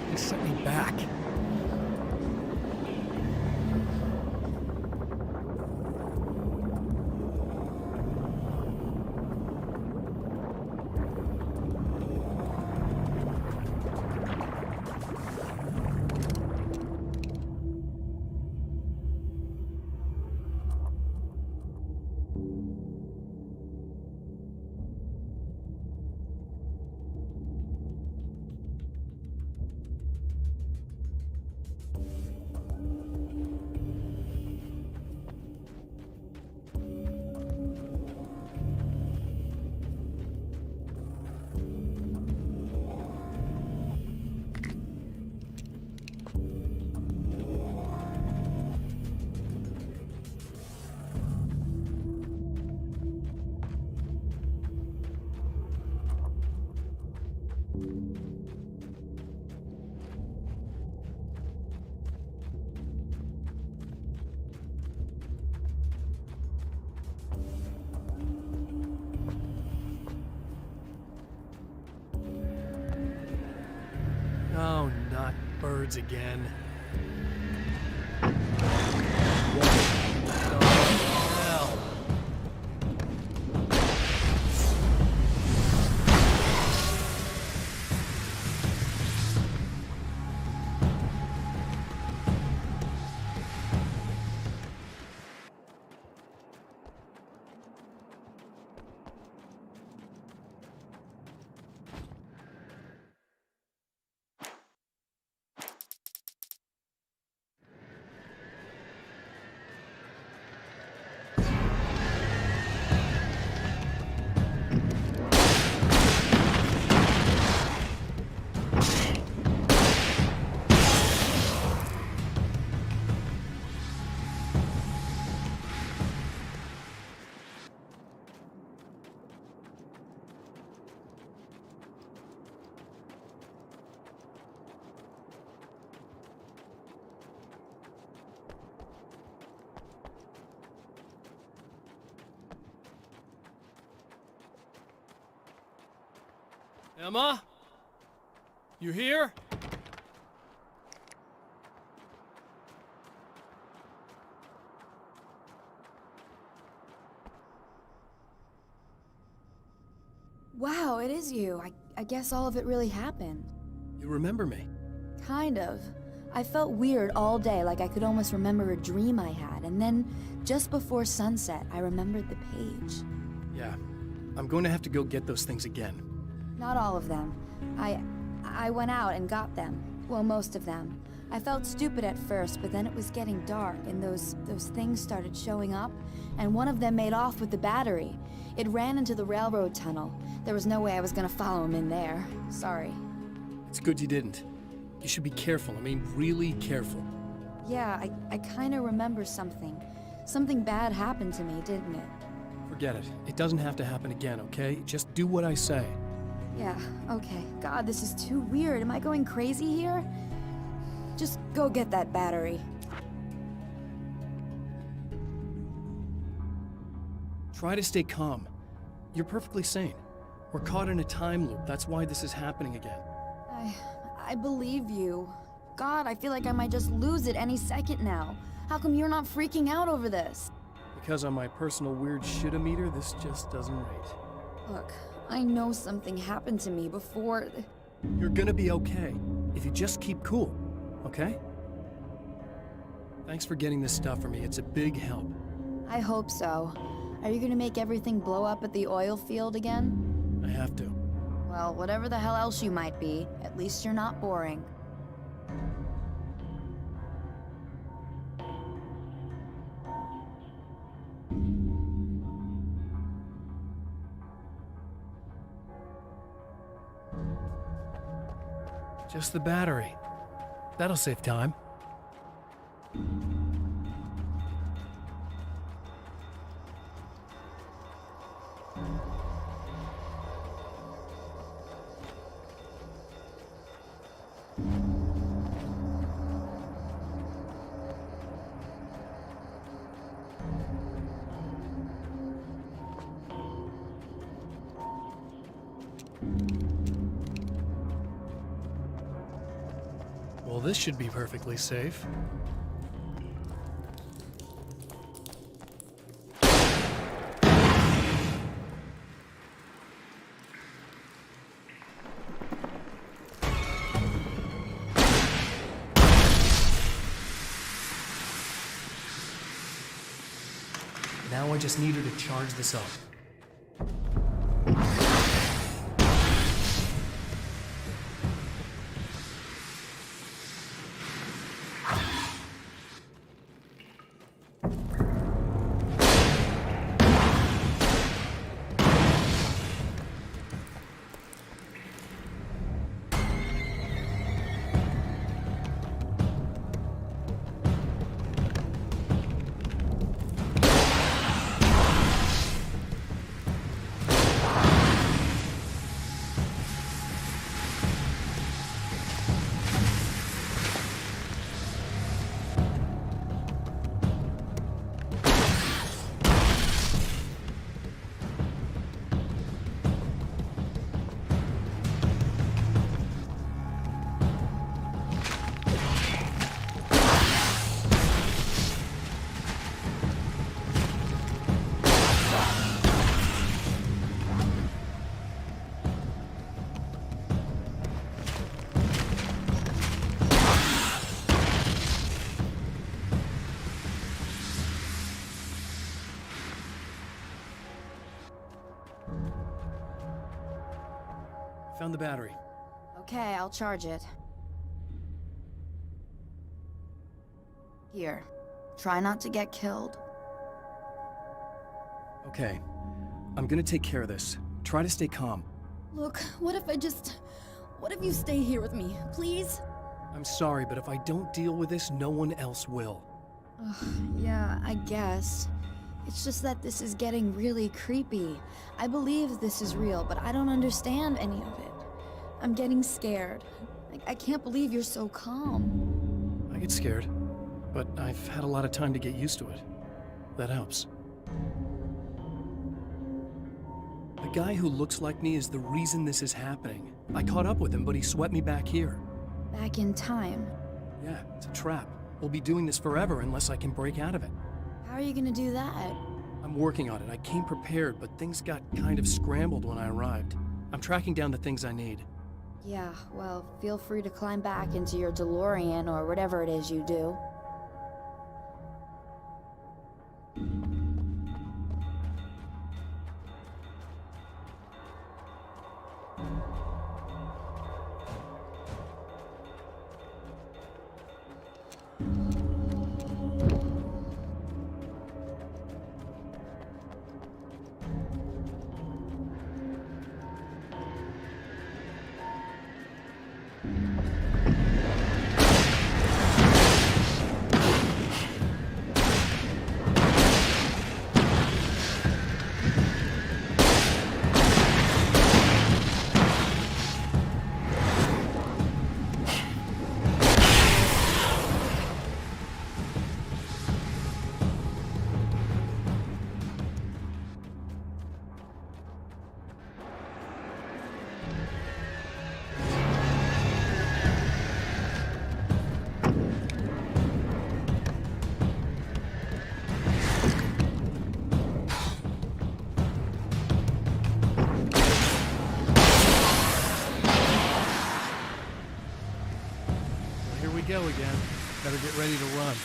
They sent me back. Oh, not birds again. Emma? You here? Wow, it is you. I guess all of it really happened. You remember me? Kind of. I felt weird all day, like I could almost remember a dream I had, and then, just before sunset, I remembered the page. Yeah. I'm going to have to go get those things again. Not all of them. I went out and got them. Well, most of them. I felt stupid at first, but then it was getting dark, and those things started showing up, and one of them made off with the battery. It ran into the railroad tunnel. There was no way I was gonna follow him in there. Sorry. It's good you didn't. You should be careful. I mean, really careful. Yeah, I kinda remember something. Something bad happened to me, didn't it? Forget it. It doesn't have to happen again, okay? Just do what I say. Yeah, okay. God, this is too weird. Am I going crazy here? Just go get that battery. Try to stay calm. You're perfectly sane. We're caught in a time loop. That's why this is happening again. I believe you. God, I feel like I might just lose it any second now. How come you're not freaking out over this? Because on my personal weird shit-o-meter, this just doesn't rate. Look, I know something happened to me before... You're gonna be okay, if you just keep cool, okay? Thanks for getting this stuff for me. It's a big help. I hope so. Are you gonna make everything blow up at the oil field again? I have to. Well, whatever the hell else you might be, at least you're not boring. Just the battery. That'll save time. Well, this should be perfectly safe. Now I just need her to charge this up. Found the battery. Okay, I'll charge it. Here. Try not to get killed. Okay. I'm gonna take care of this. Try to stay calm. Look, what if you stay here with me, please? I'm sorry, but if I don't deal with this, no one else will. Yeah, I guess. It's just that this is getting really creepy. I believe this is real, but I don't understand any of it. I'm getting scared. I can't believe you're so calm. I get scared, but I've had a lot of time to get used to it. That helps. The guy who looks like me is the reason this is happening. I caught up with him, but he swept me back here. Back in time. Yeah, it's a trap. We'll be doing this forever unless I can break out of it. How are you gonna do that? I'm working on it. I came prepared, but things got kind of scrambled when I arrived. I'm tracking down the things I need. Yeah, well, feel free to climb back into your DeLorean or whatever it is you do. Go again. Better get ready to run.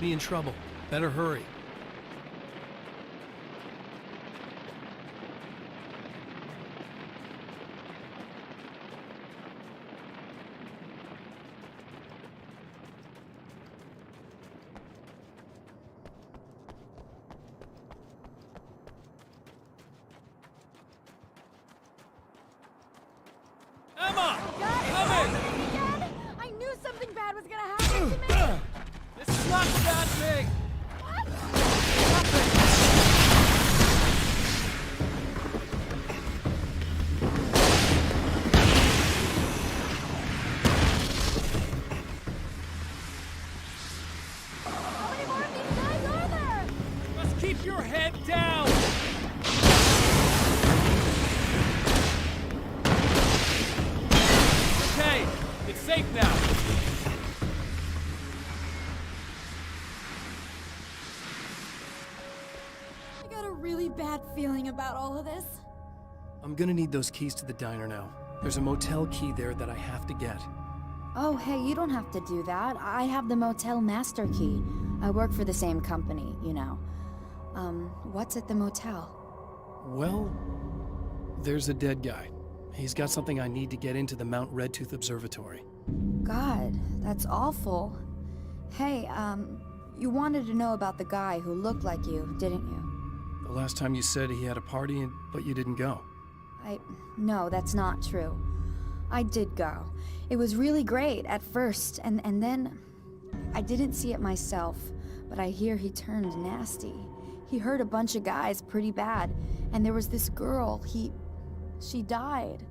Be in trouble. Better hurry. Emma! Again? I knew something bad was gonna happen to me! This is not that big! How many more of these guys are there? Just keep your head down! Okay, it's safe now. I got a really bad feeling about all of this. I'm gonna need those keys to the diner now. There's a motel key there that I have to get. Oh, hey, you don't have to do that. I have the motel master key. I work for the same company, you know. What's at the motel? Well, there's a dead guy. He's got something I need to get into the Mount Redtooth Observatory. God, that's awful. Hey, You wanted to know about the guy who looked like you, didn't you? The last time you said he had a party, but you didn't go. No, that's not true. I did go. It was really great at first, and then... I didn't see it myself, but I hear he turned nasty. He hurt a bunch of guys pretty bad, and there was this girl, she died.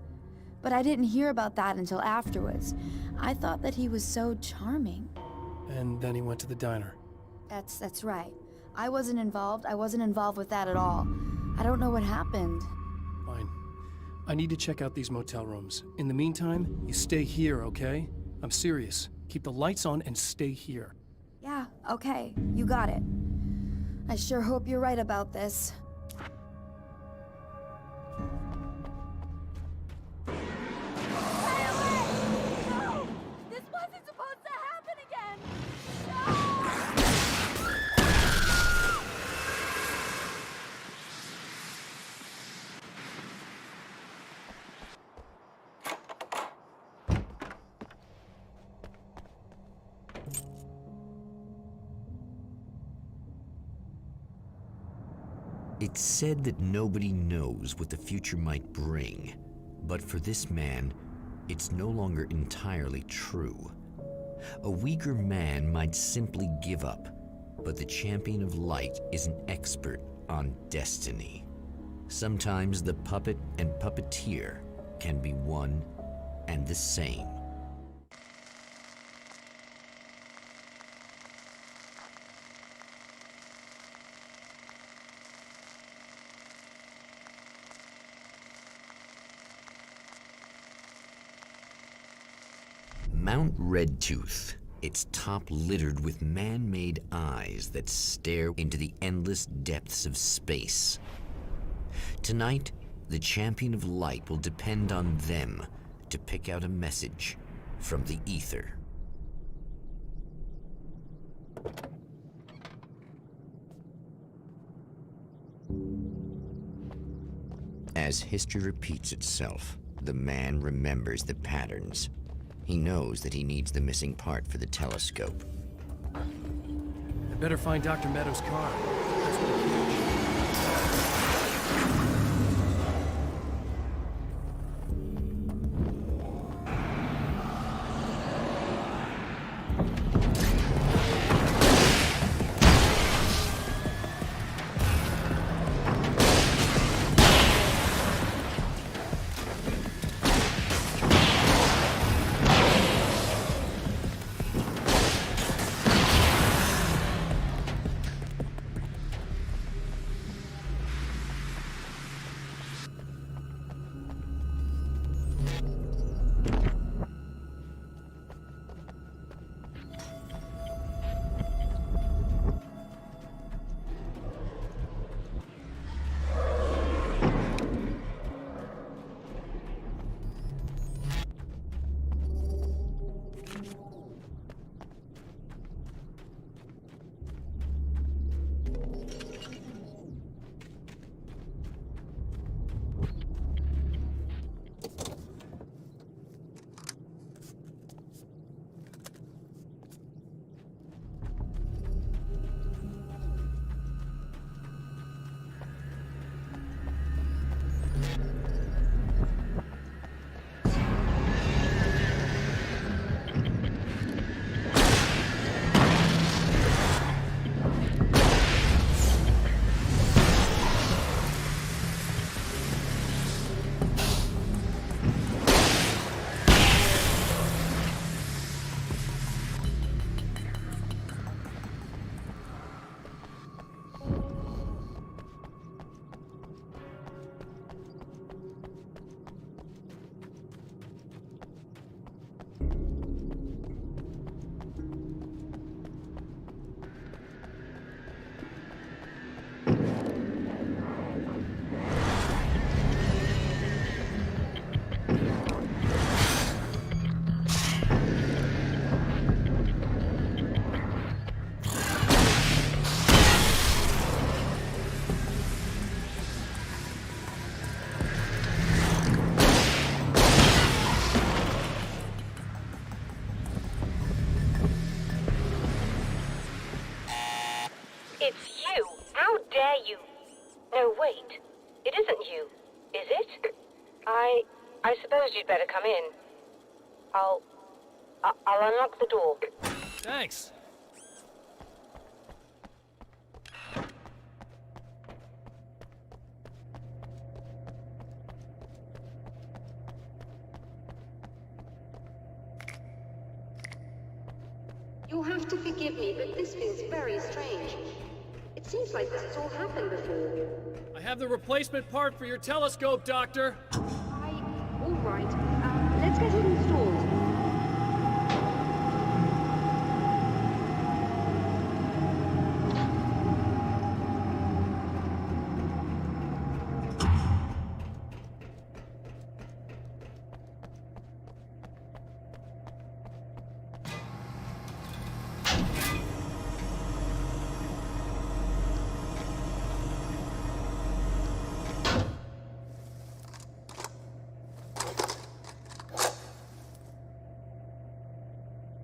But I didn't hear about that until afterwards. I thought that he was so charming. And then he went to the diner. That's right. I wasn't involved with that at all. I don't know what happened. Fine. I need to check out these motel rooms. In the meantime, you stay here, okay? I'm serious. Keep the lights on and stay here. Yeah, okay. You got it. I sure hope you're right about this. It's said that nobody knows what the future might bring, but for this man, it's no longer entirely true. A weaker man might simply give up, but the champion of light is an expert on destiny. Sometimes the puppet and puppeteer can be one and the same. Mount Redtooth, its top littered with man-made eyes that stare into the endless depths of space. Tonight, the champion of light will depend on them to pick out a message from the ether. As history repeats itself, the man remembers the patterns. He knows that he needs the missing part for the telescope. I better find Dr. Meadows' car. you'd better come in. I'll unlock the door. Thanks. You'll have to forgive me, but this feels very strange. It seems like this has all happened before. I have the replacement part for your telescope, Doctor. All right. Let's get it installed.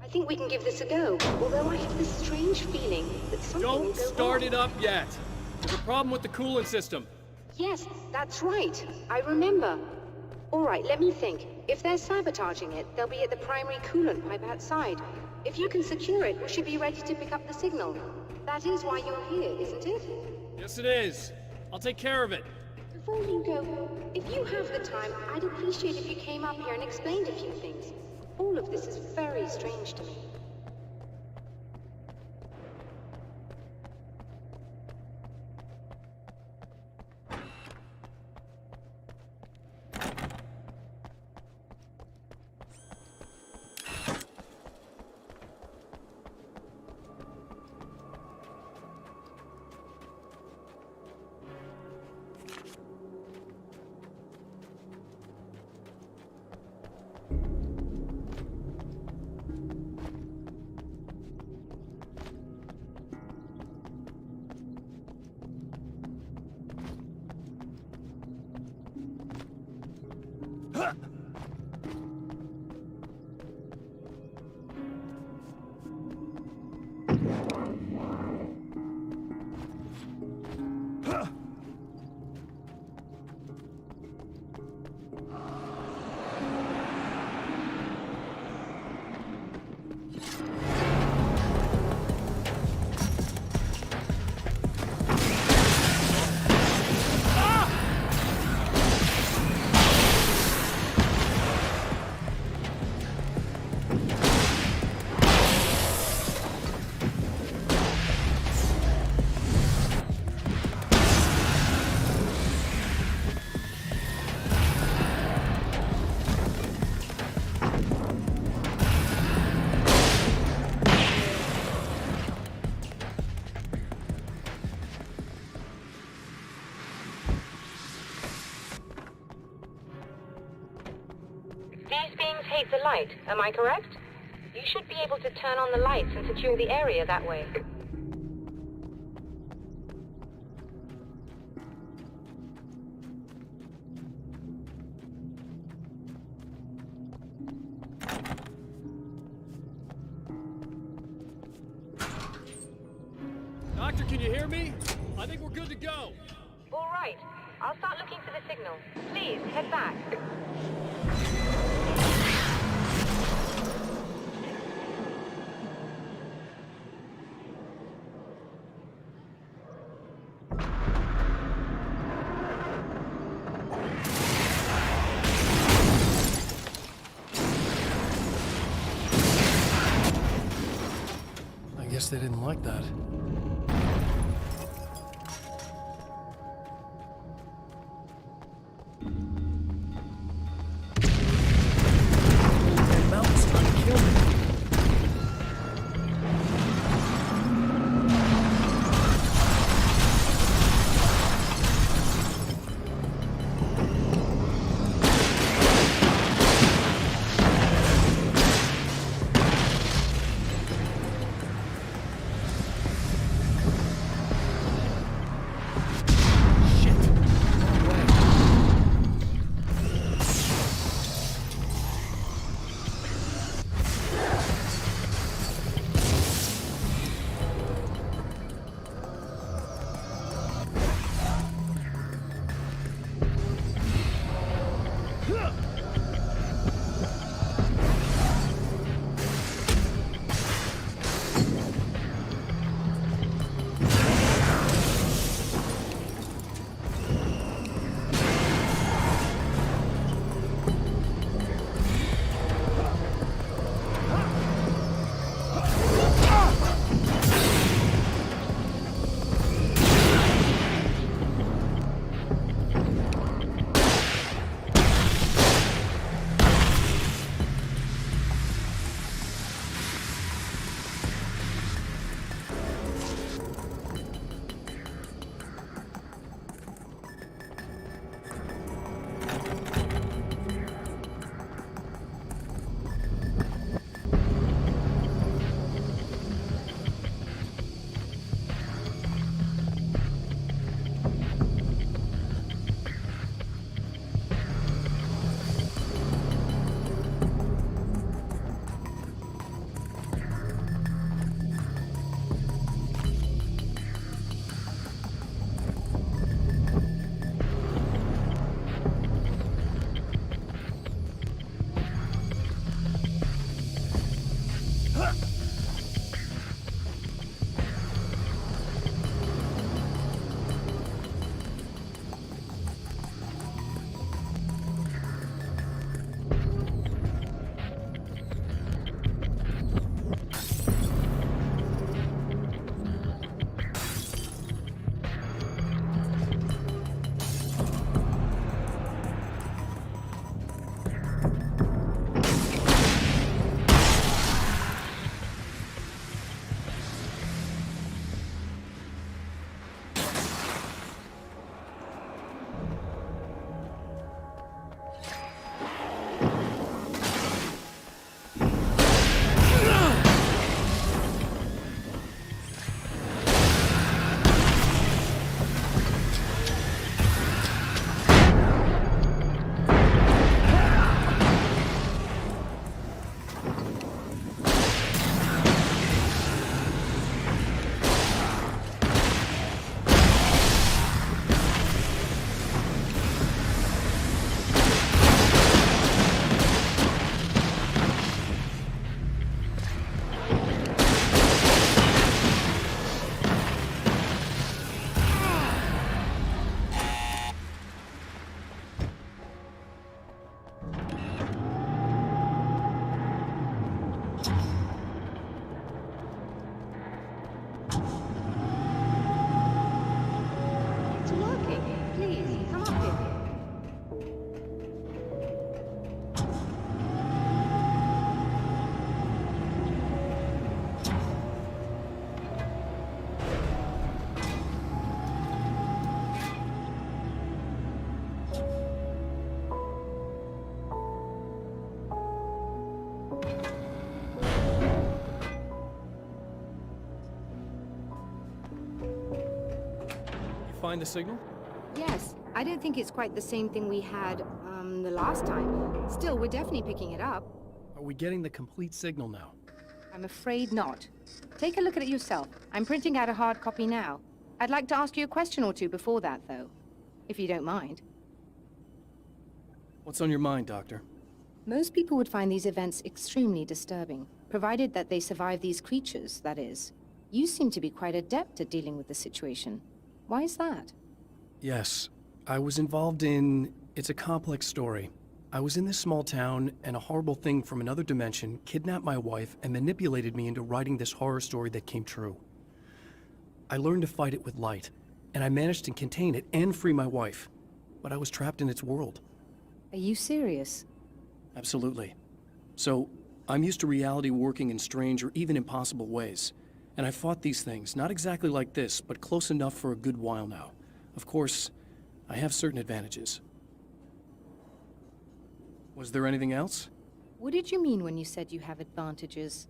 I think we can give this a go, although I have this strange feeling that something will Don't go start wrong. it up yet. There's a problem with the coolant system. Yes, that's right. I remember. All right, let me think. If they're sabotaging it, they'll be at the primary coolant pipe outside. If you can secure it, we should be ready to pick up the signal. That is why you're here, isn't it? Yes, it is. I'll take care of it. Before you go, if you have the time, I'd appreciate if you came up here and explained a few things. All of this is very strange to me. These beams hate the light, am I correct? You should be able to turn on the lights and secure the area that way. Doctor, can you hear me? I think we're good to go. All right. I'll start looking for the signal. Please, head back. I guess they didn't like that. That mountain's trying to kill me. find the signal? Yes, I don't think it's quite the same thing we had, the last time. Still, we're definitely picking it up. Are we getting the complete signal now? I'm afraid not. Take a look at it yourself. I'm printing out a hard copy now. I'd like to ask you a question or two before that, though, if you don't mind. What's on your mind, Doctor? Most people would find these events extremely disturbing, provided that they survive these creatures, that is. You seem to be quite adept at dealing with the situation. Why is that? Yes, I was involved in... It's a complex story. I was in this small town, and a horrible thing from another dimension kidnapped my wife and manipulated me into writing this horror story that came true. I learned to fight it with light, and I managed to contain it and free my wife. But I was trapped in its world. Are you serious? Absolutely. So, I'm used to reality working in strange or even impossible ways. And I fought these things, not exactly like this, but close enough for a good while now. Of course, I have certain advantages. Was there anything else? What did you mean when you said you have advantages?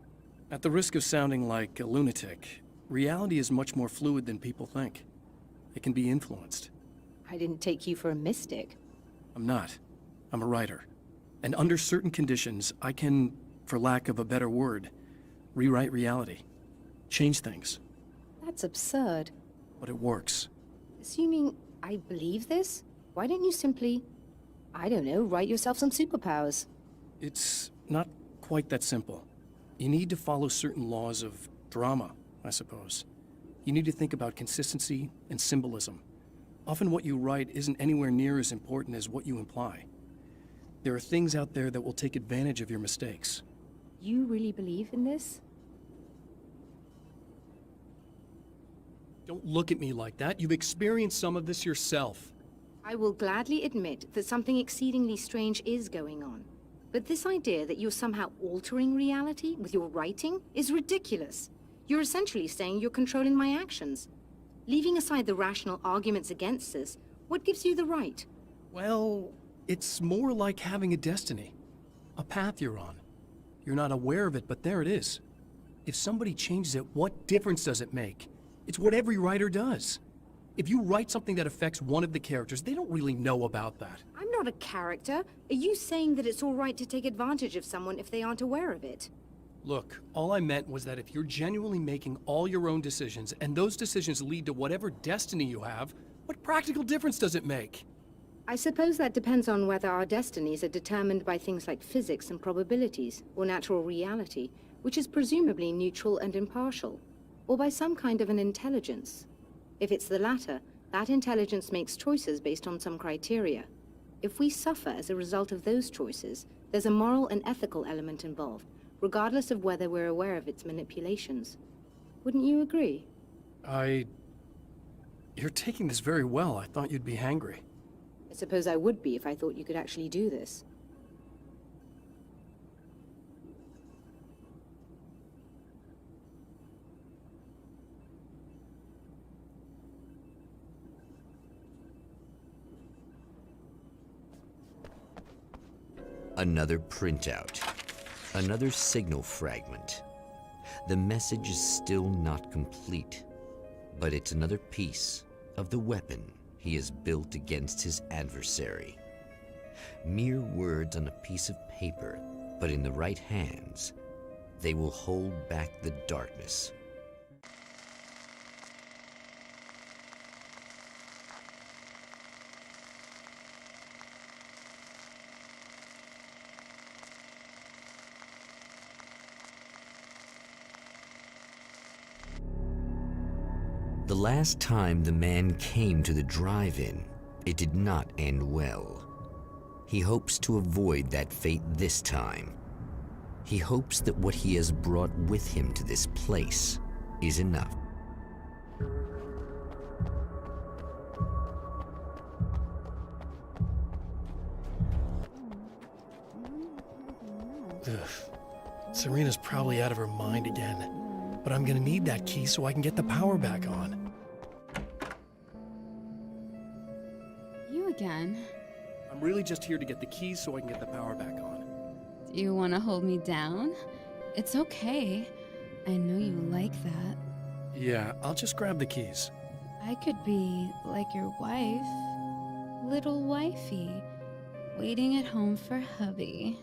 At the risk of sounding like a lunatic, reality is much more fluid than people think. It can be influenced. I didn't take you for a mystic. I'm not. I'm a writer. And under certain conditions, I can, for lack of a better word, rewrite reality. Change things. That's absurd. But it works. Assuming I believe this, why don't you simply, I don't know, write yourself some superpowers? It's not quite that simple. You need to follow certain laws of drama, I suppose. You need to think about consistency and symbolism. Often what you write isn't anywhere near as important as what you imply. There are things out there that will take advantage of your mistakes. You really believe in this? Don't look at me like that. You've experienced some of this yourself. I will gladly admit that something exceedingly strange is going on. But this idea that you're somehow altering reality with your writing is ridiculous. You're essentially saying you're controlling my actions. Leaving aside the rational arguments against this, what gives you the right? Well, it's more like having a destiny. A path you're on. You're not aware of it, but there it is. If somebody changes it, what difference does it make? It's what every writer does. If you write something that affects one of the characters, they don't really know about that. I'm not a character. Are you saying that it's all right to take advantage of someone if they aren't aware of it? Look, all I meant was that if you're genuinely making all your own decisions, and those decisions lead to whatever destiny you have, what practical difference does it make? I suppose that depends on whether our destinies are determined by things like physics and probabilities, or natural reality, which is presumably neutral and impartial, or by some kind of an intelligence. If it's the latter, that intelligence makes choices based on some criteria. If we suffer as a result of those choices, there's a moral and ethical element involved, regardless of whether we're aware of its manipulations. Wouldn't you agree? You're taking this very well. I thought you'd be hangry. I suppose I would be if I thought you could actually do this. Another printout. Another signal fragment. The message is still not complete, but it's another piece of the weapon he has built against his adversary. Mere words on a piece of paper, but in the right hands, they will hold back the darkness. The last time the man came to the drive-in, it did not end well. He hopes to avoid that fate this time. He hopes that what he has brought with him to this place is enough. Ugh. Serena's probably out of her mind again. But I'm gonna need that key so I can get the power back on. You again? I'm really just here to get the keys so I can get the power back on. Do you want to hold me down? It's okay. I know you like that. Yeah, I'll just grab the keys. I could be like your wife, little wifey, waiting at home for hubby.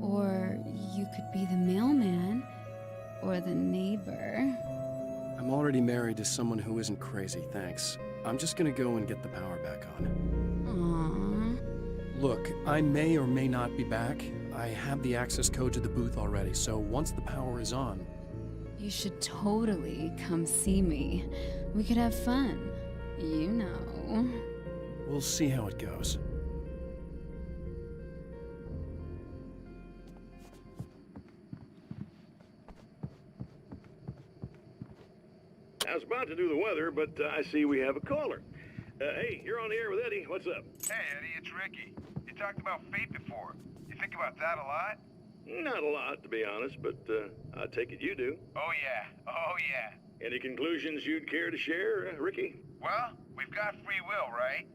Or you could be the mailman, or the neighbor. I'm already married to someone who isn't crazy, thanks. I'm just gonna go and get the power back on. Aww. Look, I may or may not be back. I have the access code to the booth already, so once the power is on... You should totally come see me. We could have fun. You know. We'll see how it goes. I was about to do the weather, but I see we have a caller. Hey, you're on the air with Eddie. What's up? Hey, Eddie, it's Ricky. You talked about fate before. You think about that a lot? Not a lot, to be honest, but I take it you do. Oh, yeah. Oh, yeah. Any conclusions you'd care to share, Ricky? Well, we've got free will, right?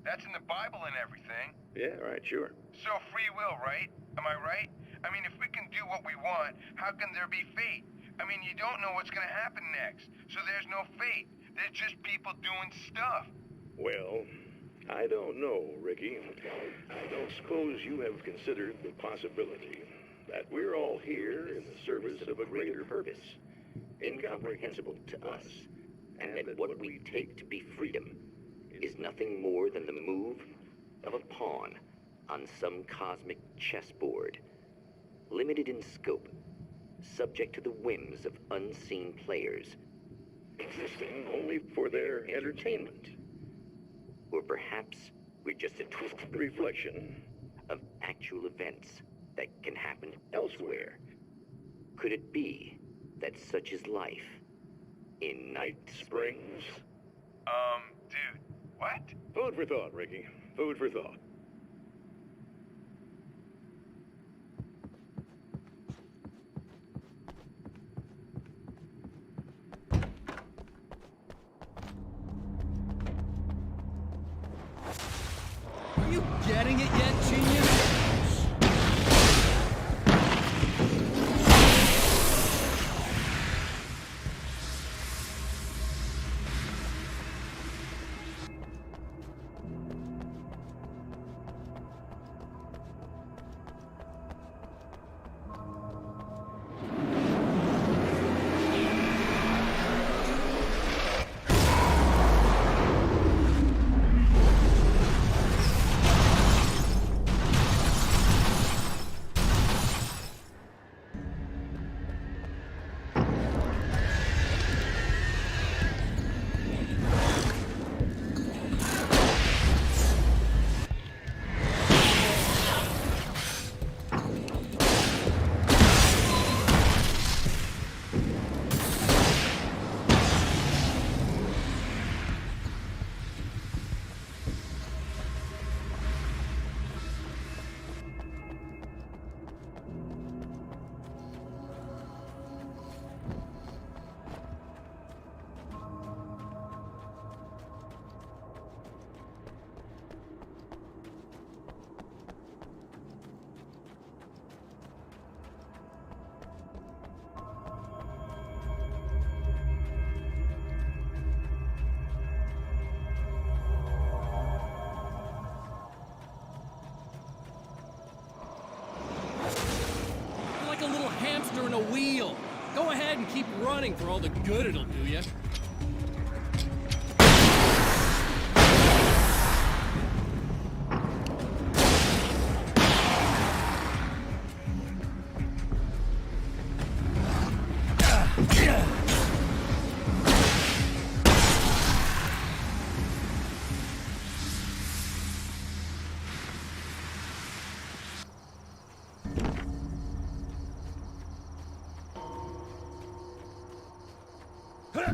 That's in the Bible and everything. Yeah, right, sure. So free will, right? Am I right? I mean, if we can do what we want, how can there be fate? I mean, you don't know what's gonna happen next, so there's no fate. There's just people doing stuff. Well, I don't know, Ricky. I don't suppose you have considered the possibility that we're all here in the service of a greater purpose, incomprehensible to us, and that what we take to be freedom is nothing more than the move of a pawn on some cosmic chessboard, limited in scope, subject to the whims of unseen players, existing only for their entertainment. Or perhaps we're just a twisted reflection of actual events that can happen elsewhere. Could it be that such is life in Night Springs? Dude, what? Food for thought, Ricky. Food for thought. Are you getting it yet, genius? Hamster in a wheel. Go ahead and keep running for all the good it'll do you. Huh?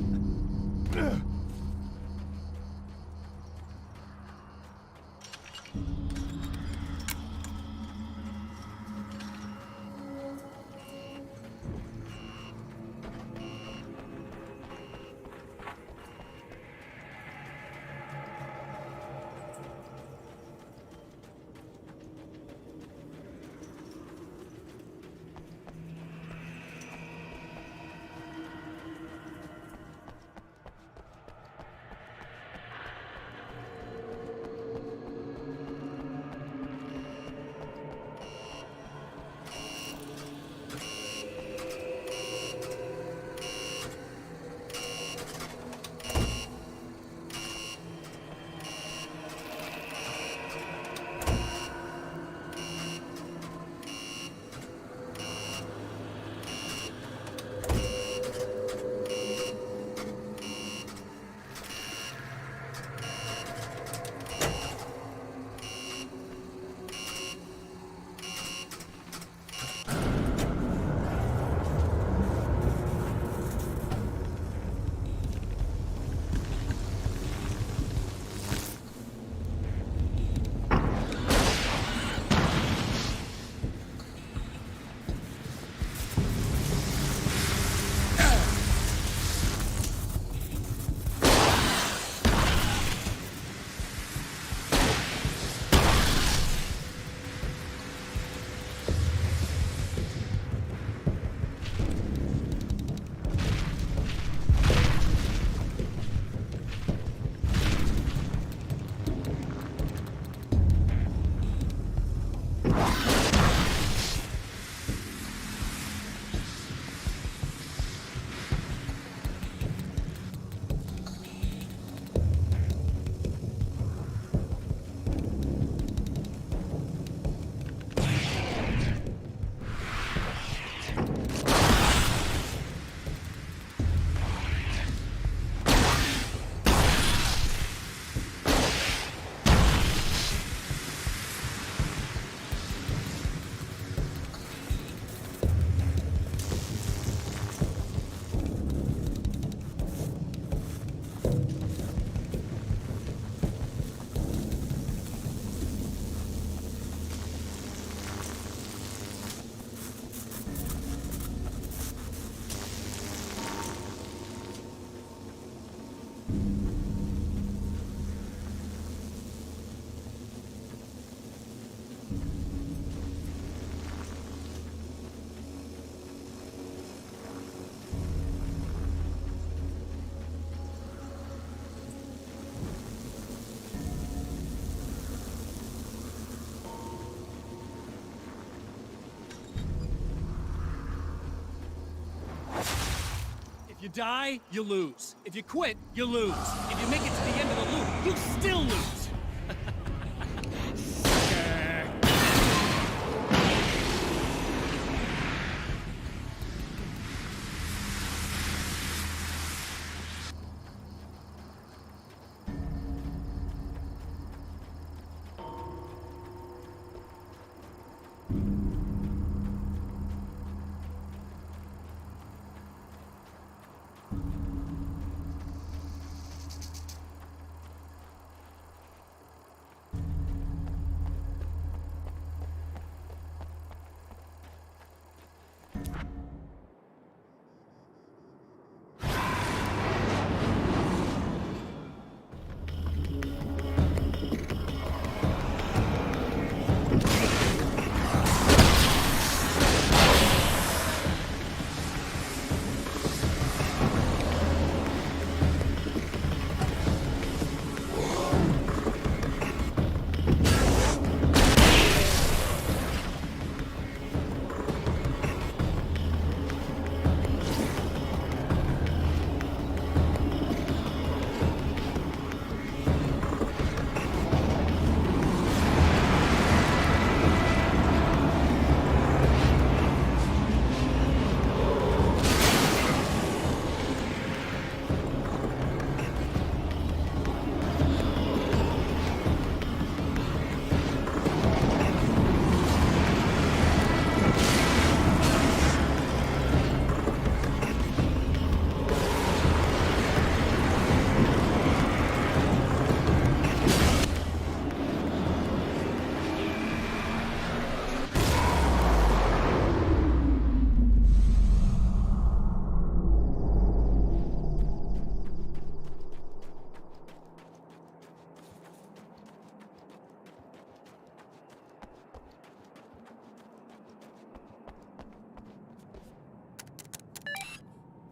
If you die, you lose. If you quit, you lose. If you make it to the end of the loop, you still lose.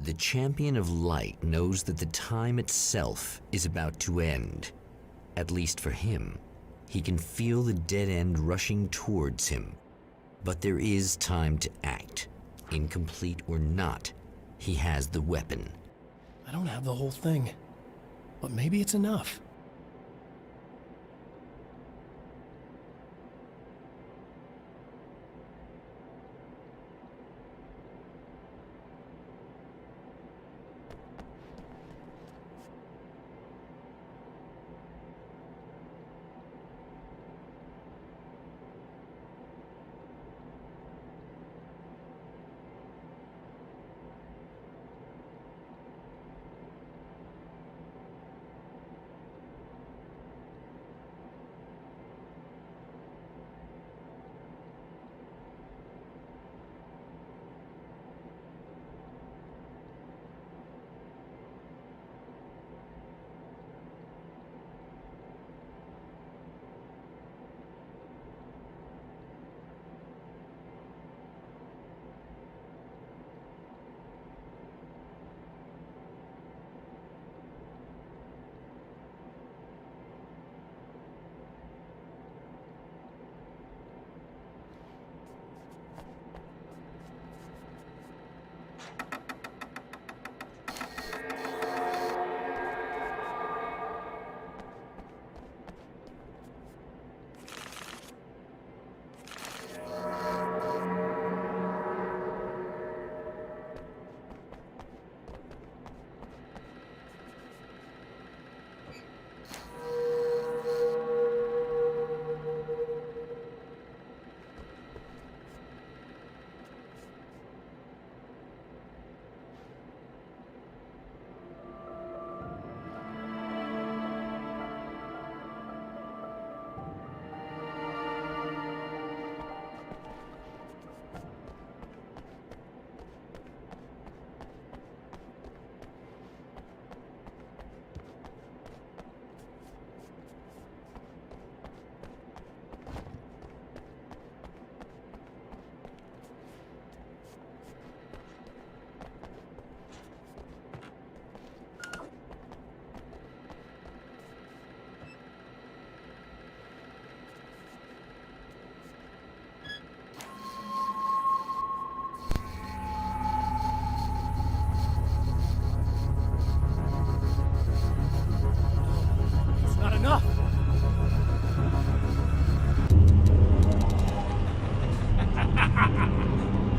The champion of light knows that the time itself is about to end. At least for him. He can feel the dead end rushing towards him. But there is time to act. Incomplete or not, he has the weapon. I don't have the whole thing, but maybe it's enough.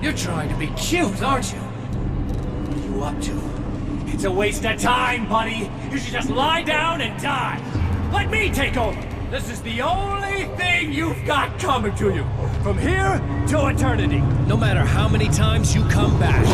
You're trying to be cute, aren't you? What are you up to? It's a waste of time, buddy. You should just lie down and die. Let me take over. This is the only thing you've got coming to you. From here to eternity. No matter how many times you come back.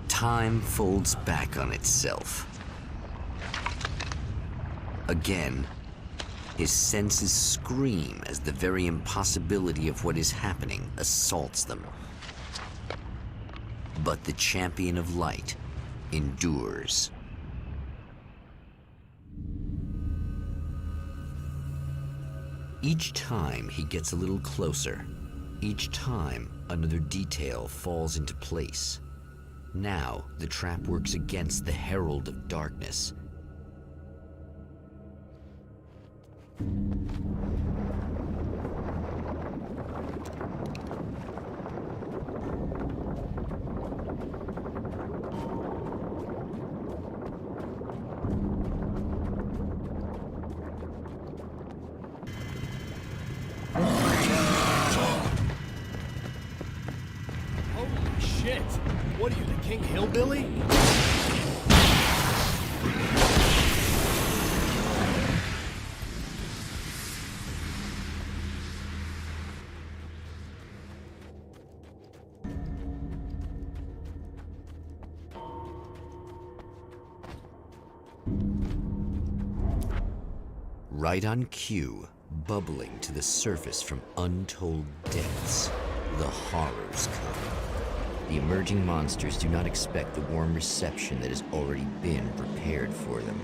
Time folds back on itself. Again, his senses scream as the very impossibility of what is happening assaults them. But the champion of light endures. Each time he gets a little closer, each time another detail falls into place. Now, the trap works against the Herald of Darkness. Holy shit! What are you, the King Hillbilly? Right on cue, bubbling to the surface from untold depths, the horrors come. The emerging monsters do not expect the warm reception that has already been prepared for them.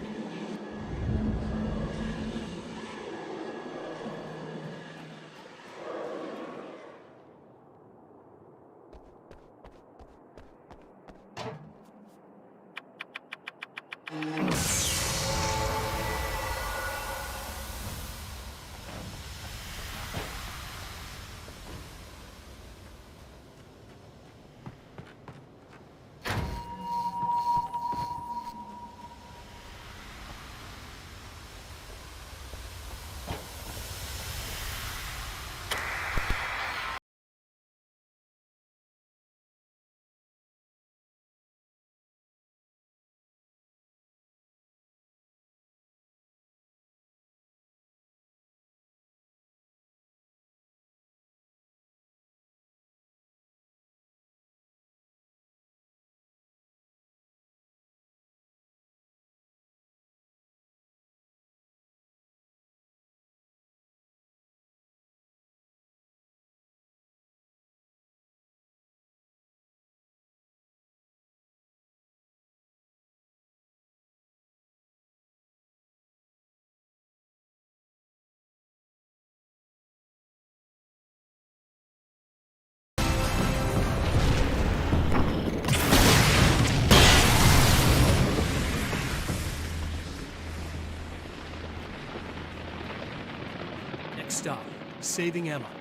Stop. Saving Emma. Is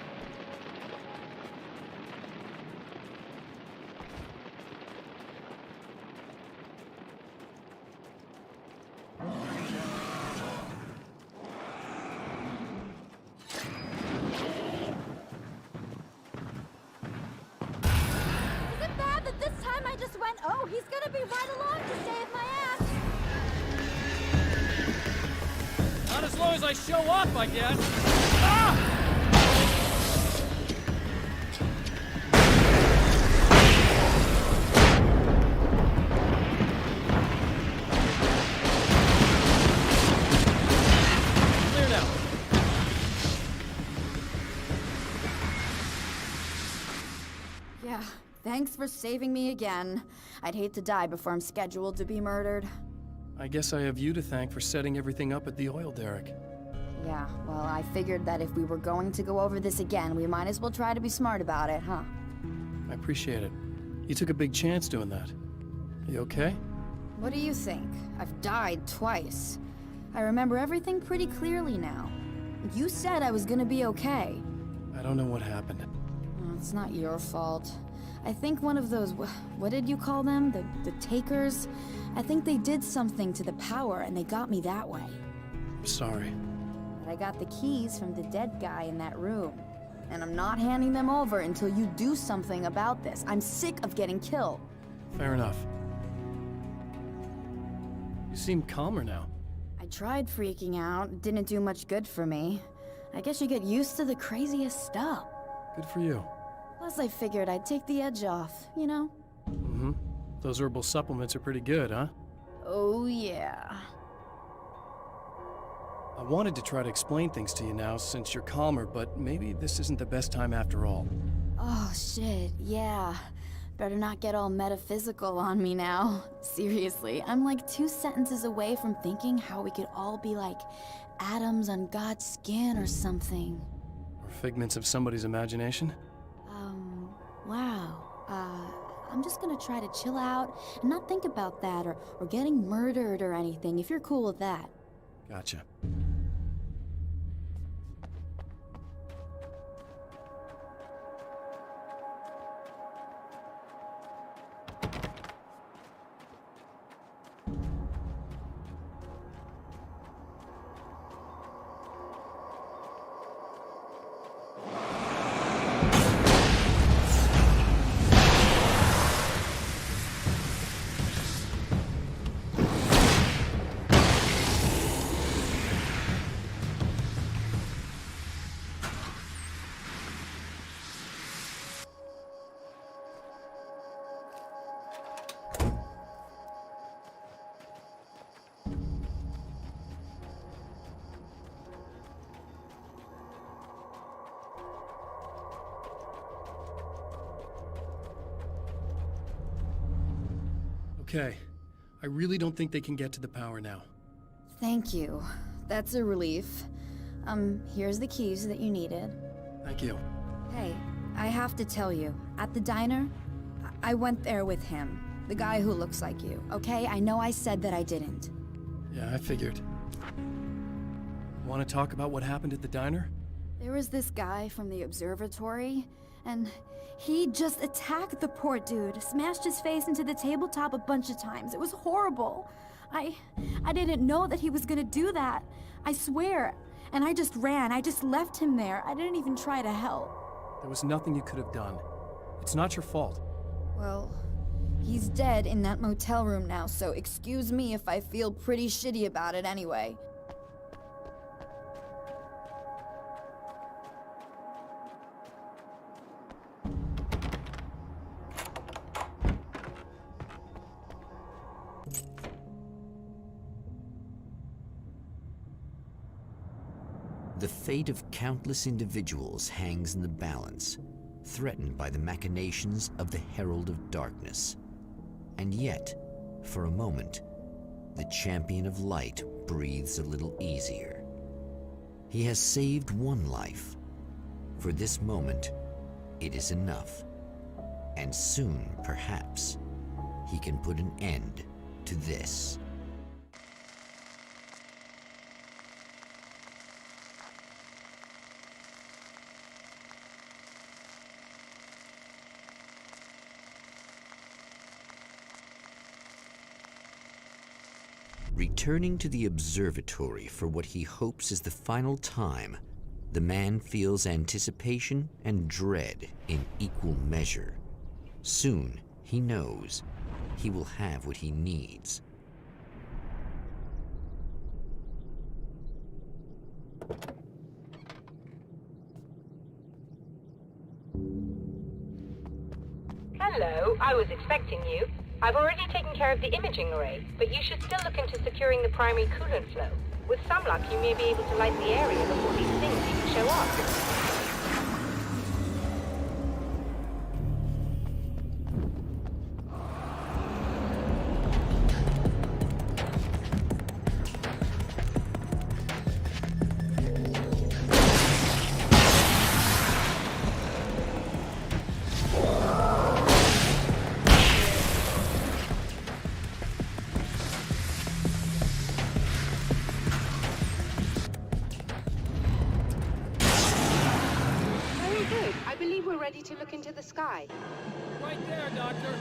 it bad that this time I just went, oh, he's gonna be right along to save my ass? Not as long as I show up, I guess. Ah! Clear now. Yeah, thanks for saving me again. I'd hate to die before I'm scheduled to be murdered. I guess I have you to thank for setting everything up at the oil derrick. Yeah, well, I figured that if we were going to go over this again, we might as well try to be smart about it, huh? I appreciate it. You took a big chance doing that. You okay? What do you think? I've died twice. I remember everything pretty clearly now. You said I was gonna be okay. I don't know what happened. It's not your fault. I think one of those, what did you call them? The takers? I think they did something to the power and they got me that way. I'm sorry. But I got the keys from the dead guy in that room. And I'm not handing them over until you do something about this. I'm sick of getting killed. Fair enough. You seem calmer now. I tried freaking out. It didn't do much good for me. I guess you get used to the craziest stuff. Good for you. Plus, I figured I'd take the edge off, you know? Mm-hmm. Those herbal supplements are pretty good, huh? Oh, yeah. I wanted to try to explain things to you now since you're calmer, but maybe this isn't the best time after all. Oh, shit, yeah. Better not get all metaphysical on me now. Seriously, I'm like 2 sentences away from thinking how we could all be like atoms on God's skin or something. Or figments of somebody's imagination? Wow. I'm just gonna try to chill out and not think about that or getting murdered or anything, if you're cool with that. Gotcha. Okay. I really don't think they can get to the power now. Thank you. That's a relief. Here's the keys that you needed. Thank you. Hey, I have to tell you, at the diner, I went there with him. The guy who looks like you, okay? I know I said that I didn't. Yeah, I figured. Want to talk about what happened at the diner? There was this guy from the observatory, and he just attacked the poor dude, smashed his face into the tabletop a bunch of times. It was horrible. I didn't know that he was gonna do that. I swear. And I just ran. I just left him there. I didn't even try to help. There was nothing you could have done. It's not your fault. Well, he's dead in that motel room now, so excuse me if I feel pretty shitty about it anyway. The fate of countless individuals hangs in the balance, threatened by the machinations of the Herald of Darkness. And yet, for a moment, the Champion of Light breathes a little easier. He has saved one life. For this moment, it is enough. And soon, perhaps, he can put an end to this. Returning to the observatory for what he hopes is the final time, the man feels anticipation and dread in equal measure. Soon, he knows, he will have what he needs. Hello, I was expecting you. I've already taken care of the imaging array, but you should still look into securing the primary coolant flow. With some luck, you may be able to light the area before these things even show up. sky. Right there, Doctor.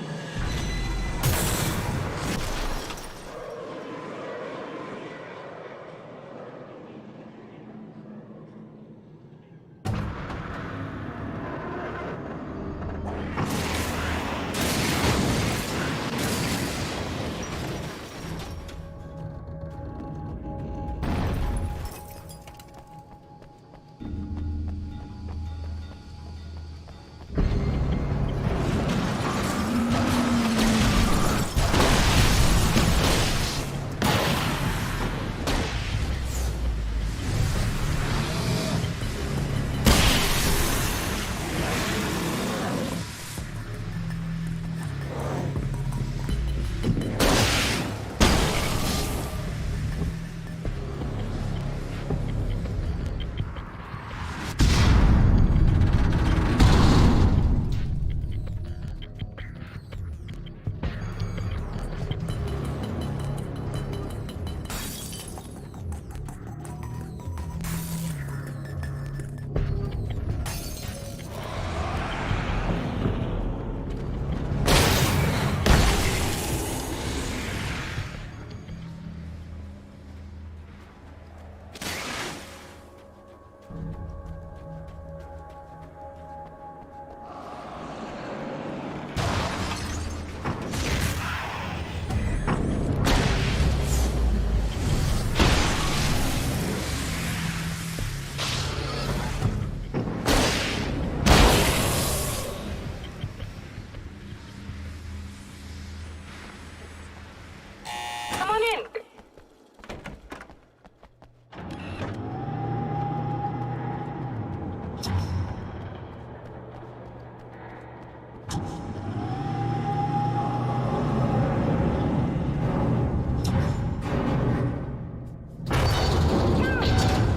Come on in.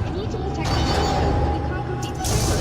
I need to protect the telescope. We can't complete the signal.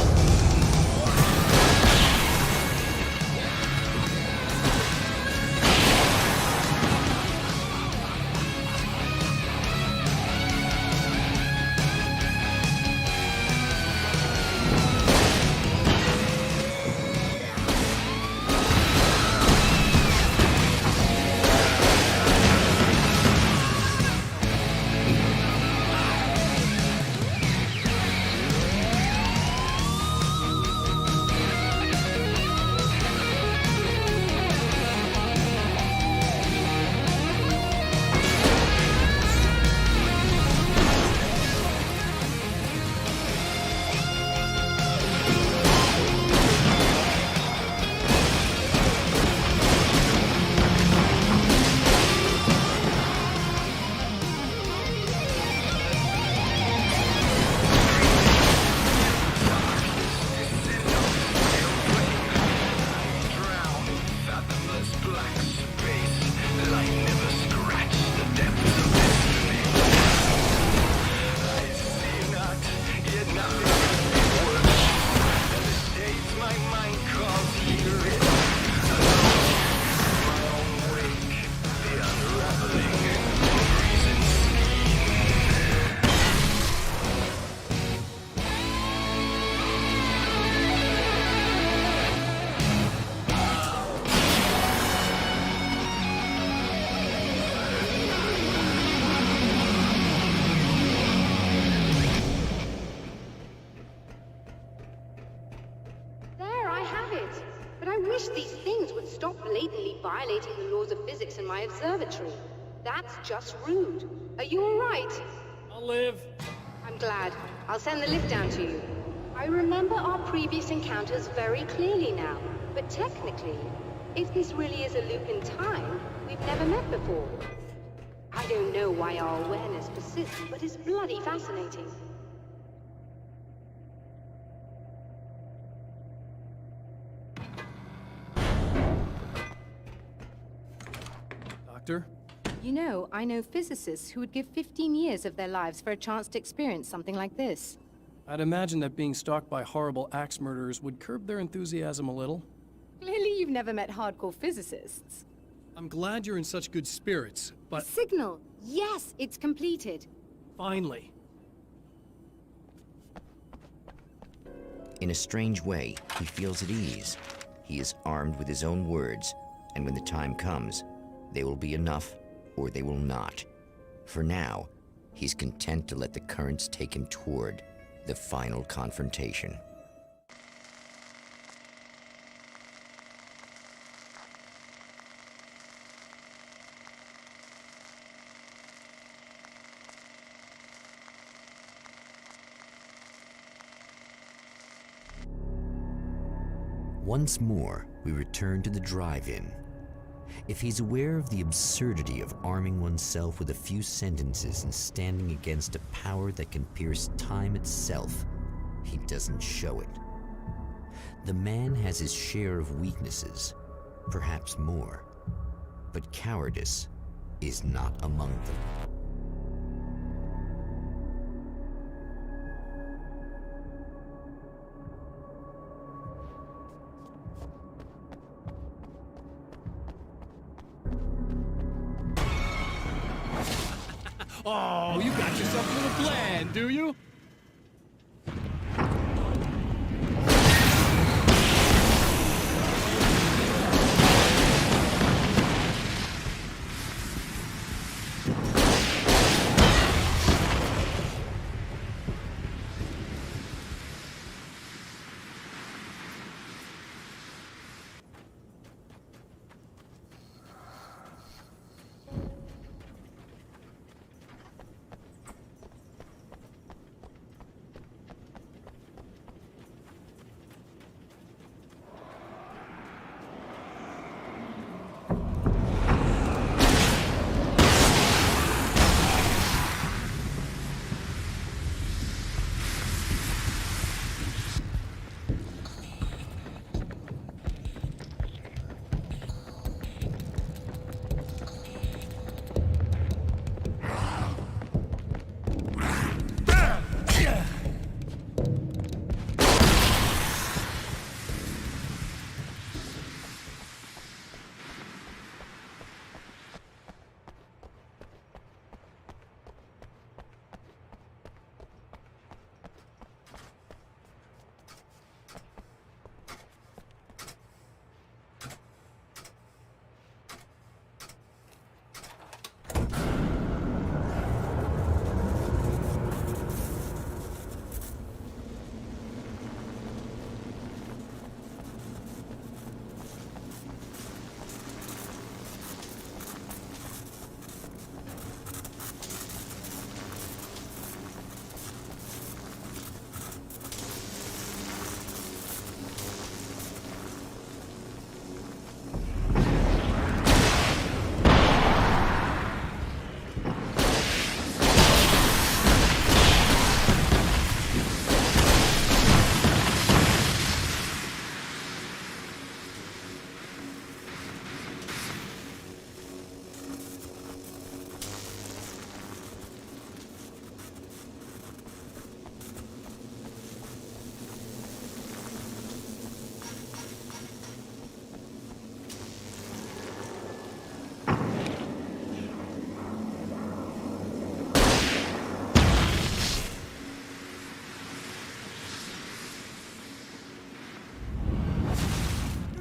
Violating the laws of physics in my observatory. That's just rude. Are you all right? I'll live. I'm glad. I'll send the lift down to you. I remember our previous encounters very clearly now, but technically, if this really is a loop in time, we've never met before. I don't know why our awareness persists, but it's bloody fascinating. Doctor? You know, I know physicists who would give 15 years of their lives for a chance to experience something like this. I'd imagine that being stalked by horrible axe murderers would curb their enthusiasm a little. Clearly you've never met hardcore physicists. I'm glad you're in such good spirits, but... The signal! Yes, it's completed. Finally. In a strange way, he feels at ease. He is armed with his own words, and when the time comes, they will be enough or they will not. For now, he's content to let the currents take him toward the final confrontation. Once more, we return to the drive-in. If he's aware of the absurdity of arming oneself with a few sentences and standing against a power that can pierce time itself, he doesn't show it. The man has his share of weaknesses, perhaps more, but cowardice is not among them. Oh, you got yourself a little plan, do you?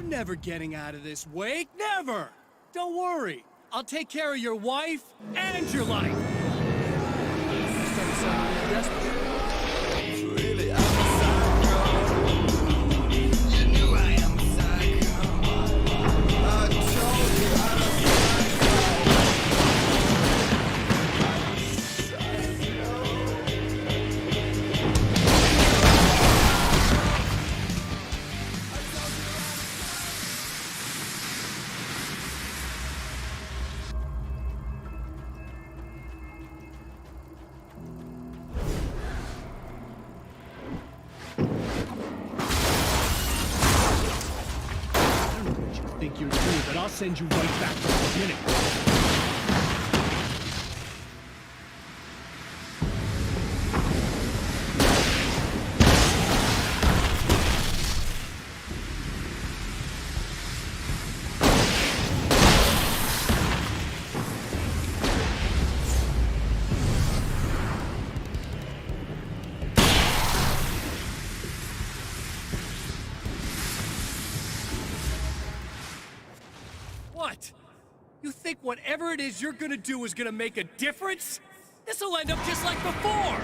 Never getting out of this, Wake. Never! Don't worry. I'll take care of your wife and your life. Really, I'm a psycho. You knew I am a psycho. I told you I'm a Think you're cool, but I'll send you right back to the beginning. What? You think whatever it is you're gonna do is gonna make a difference? This'll end up just like before!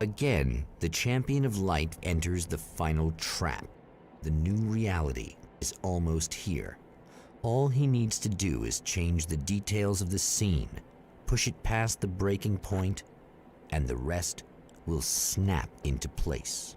Again, the champion of light enters the final trap. The new reality is almost here. All he needs to do is change the details of the scene, push it past the breaking point, and the rest will snap into place.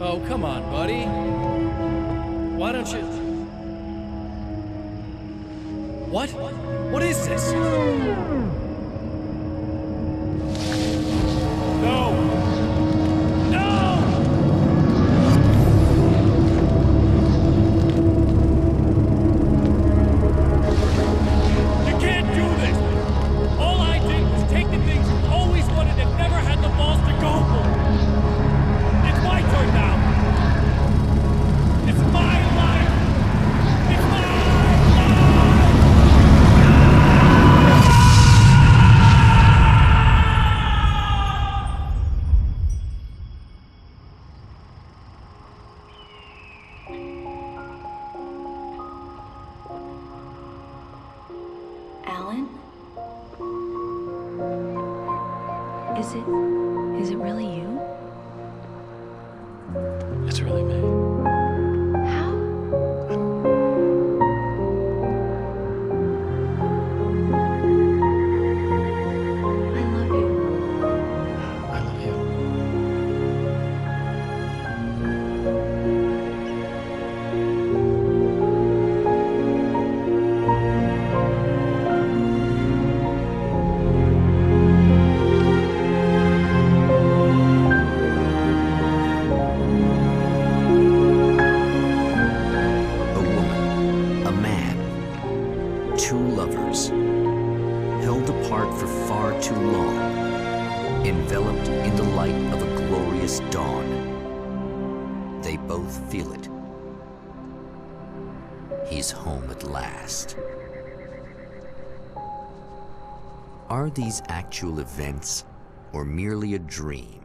Oh, come on, buddy. Why don't you... What? What is this? No! No! You can't do this! All I did was take the things you always wanted and never had the balls to go for. It's my turn now. It's my life. It's my life. Alan? Is it really you? It's really me. How? I love you. I love you. A woman, a man, two lovers, held apart for far too long, enveloped in the light of a glorious dawn. They both feel it. He's home at last. Are these actual events, or merely a dream?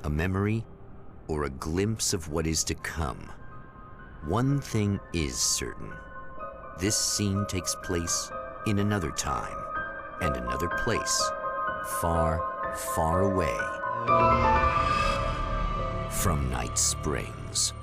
A memory, or a glimpse of what is to come? One thing is certain. This scene takes place in another time and another place, far, far away from Night Springs.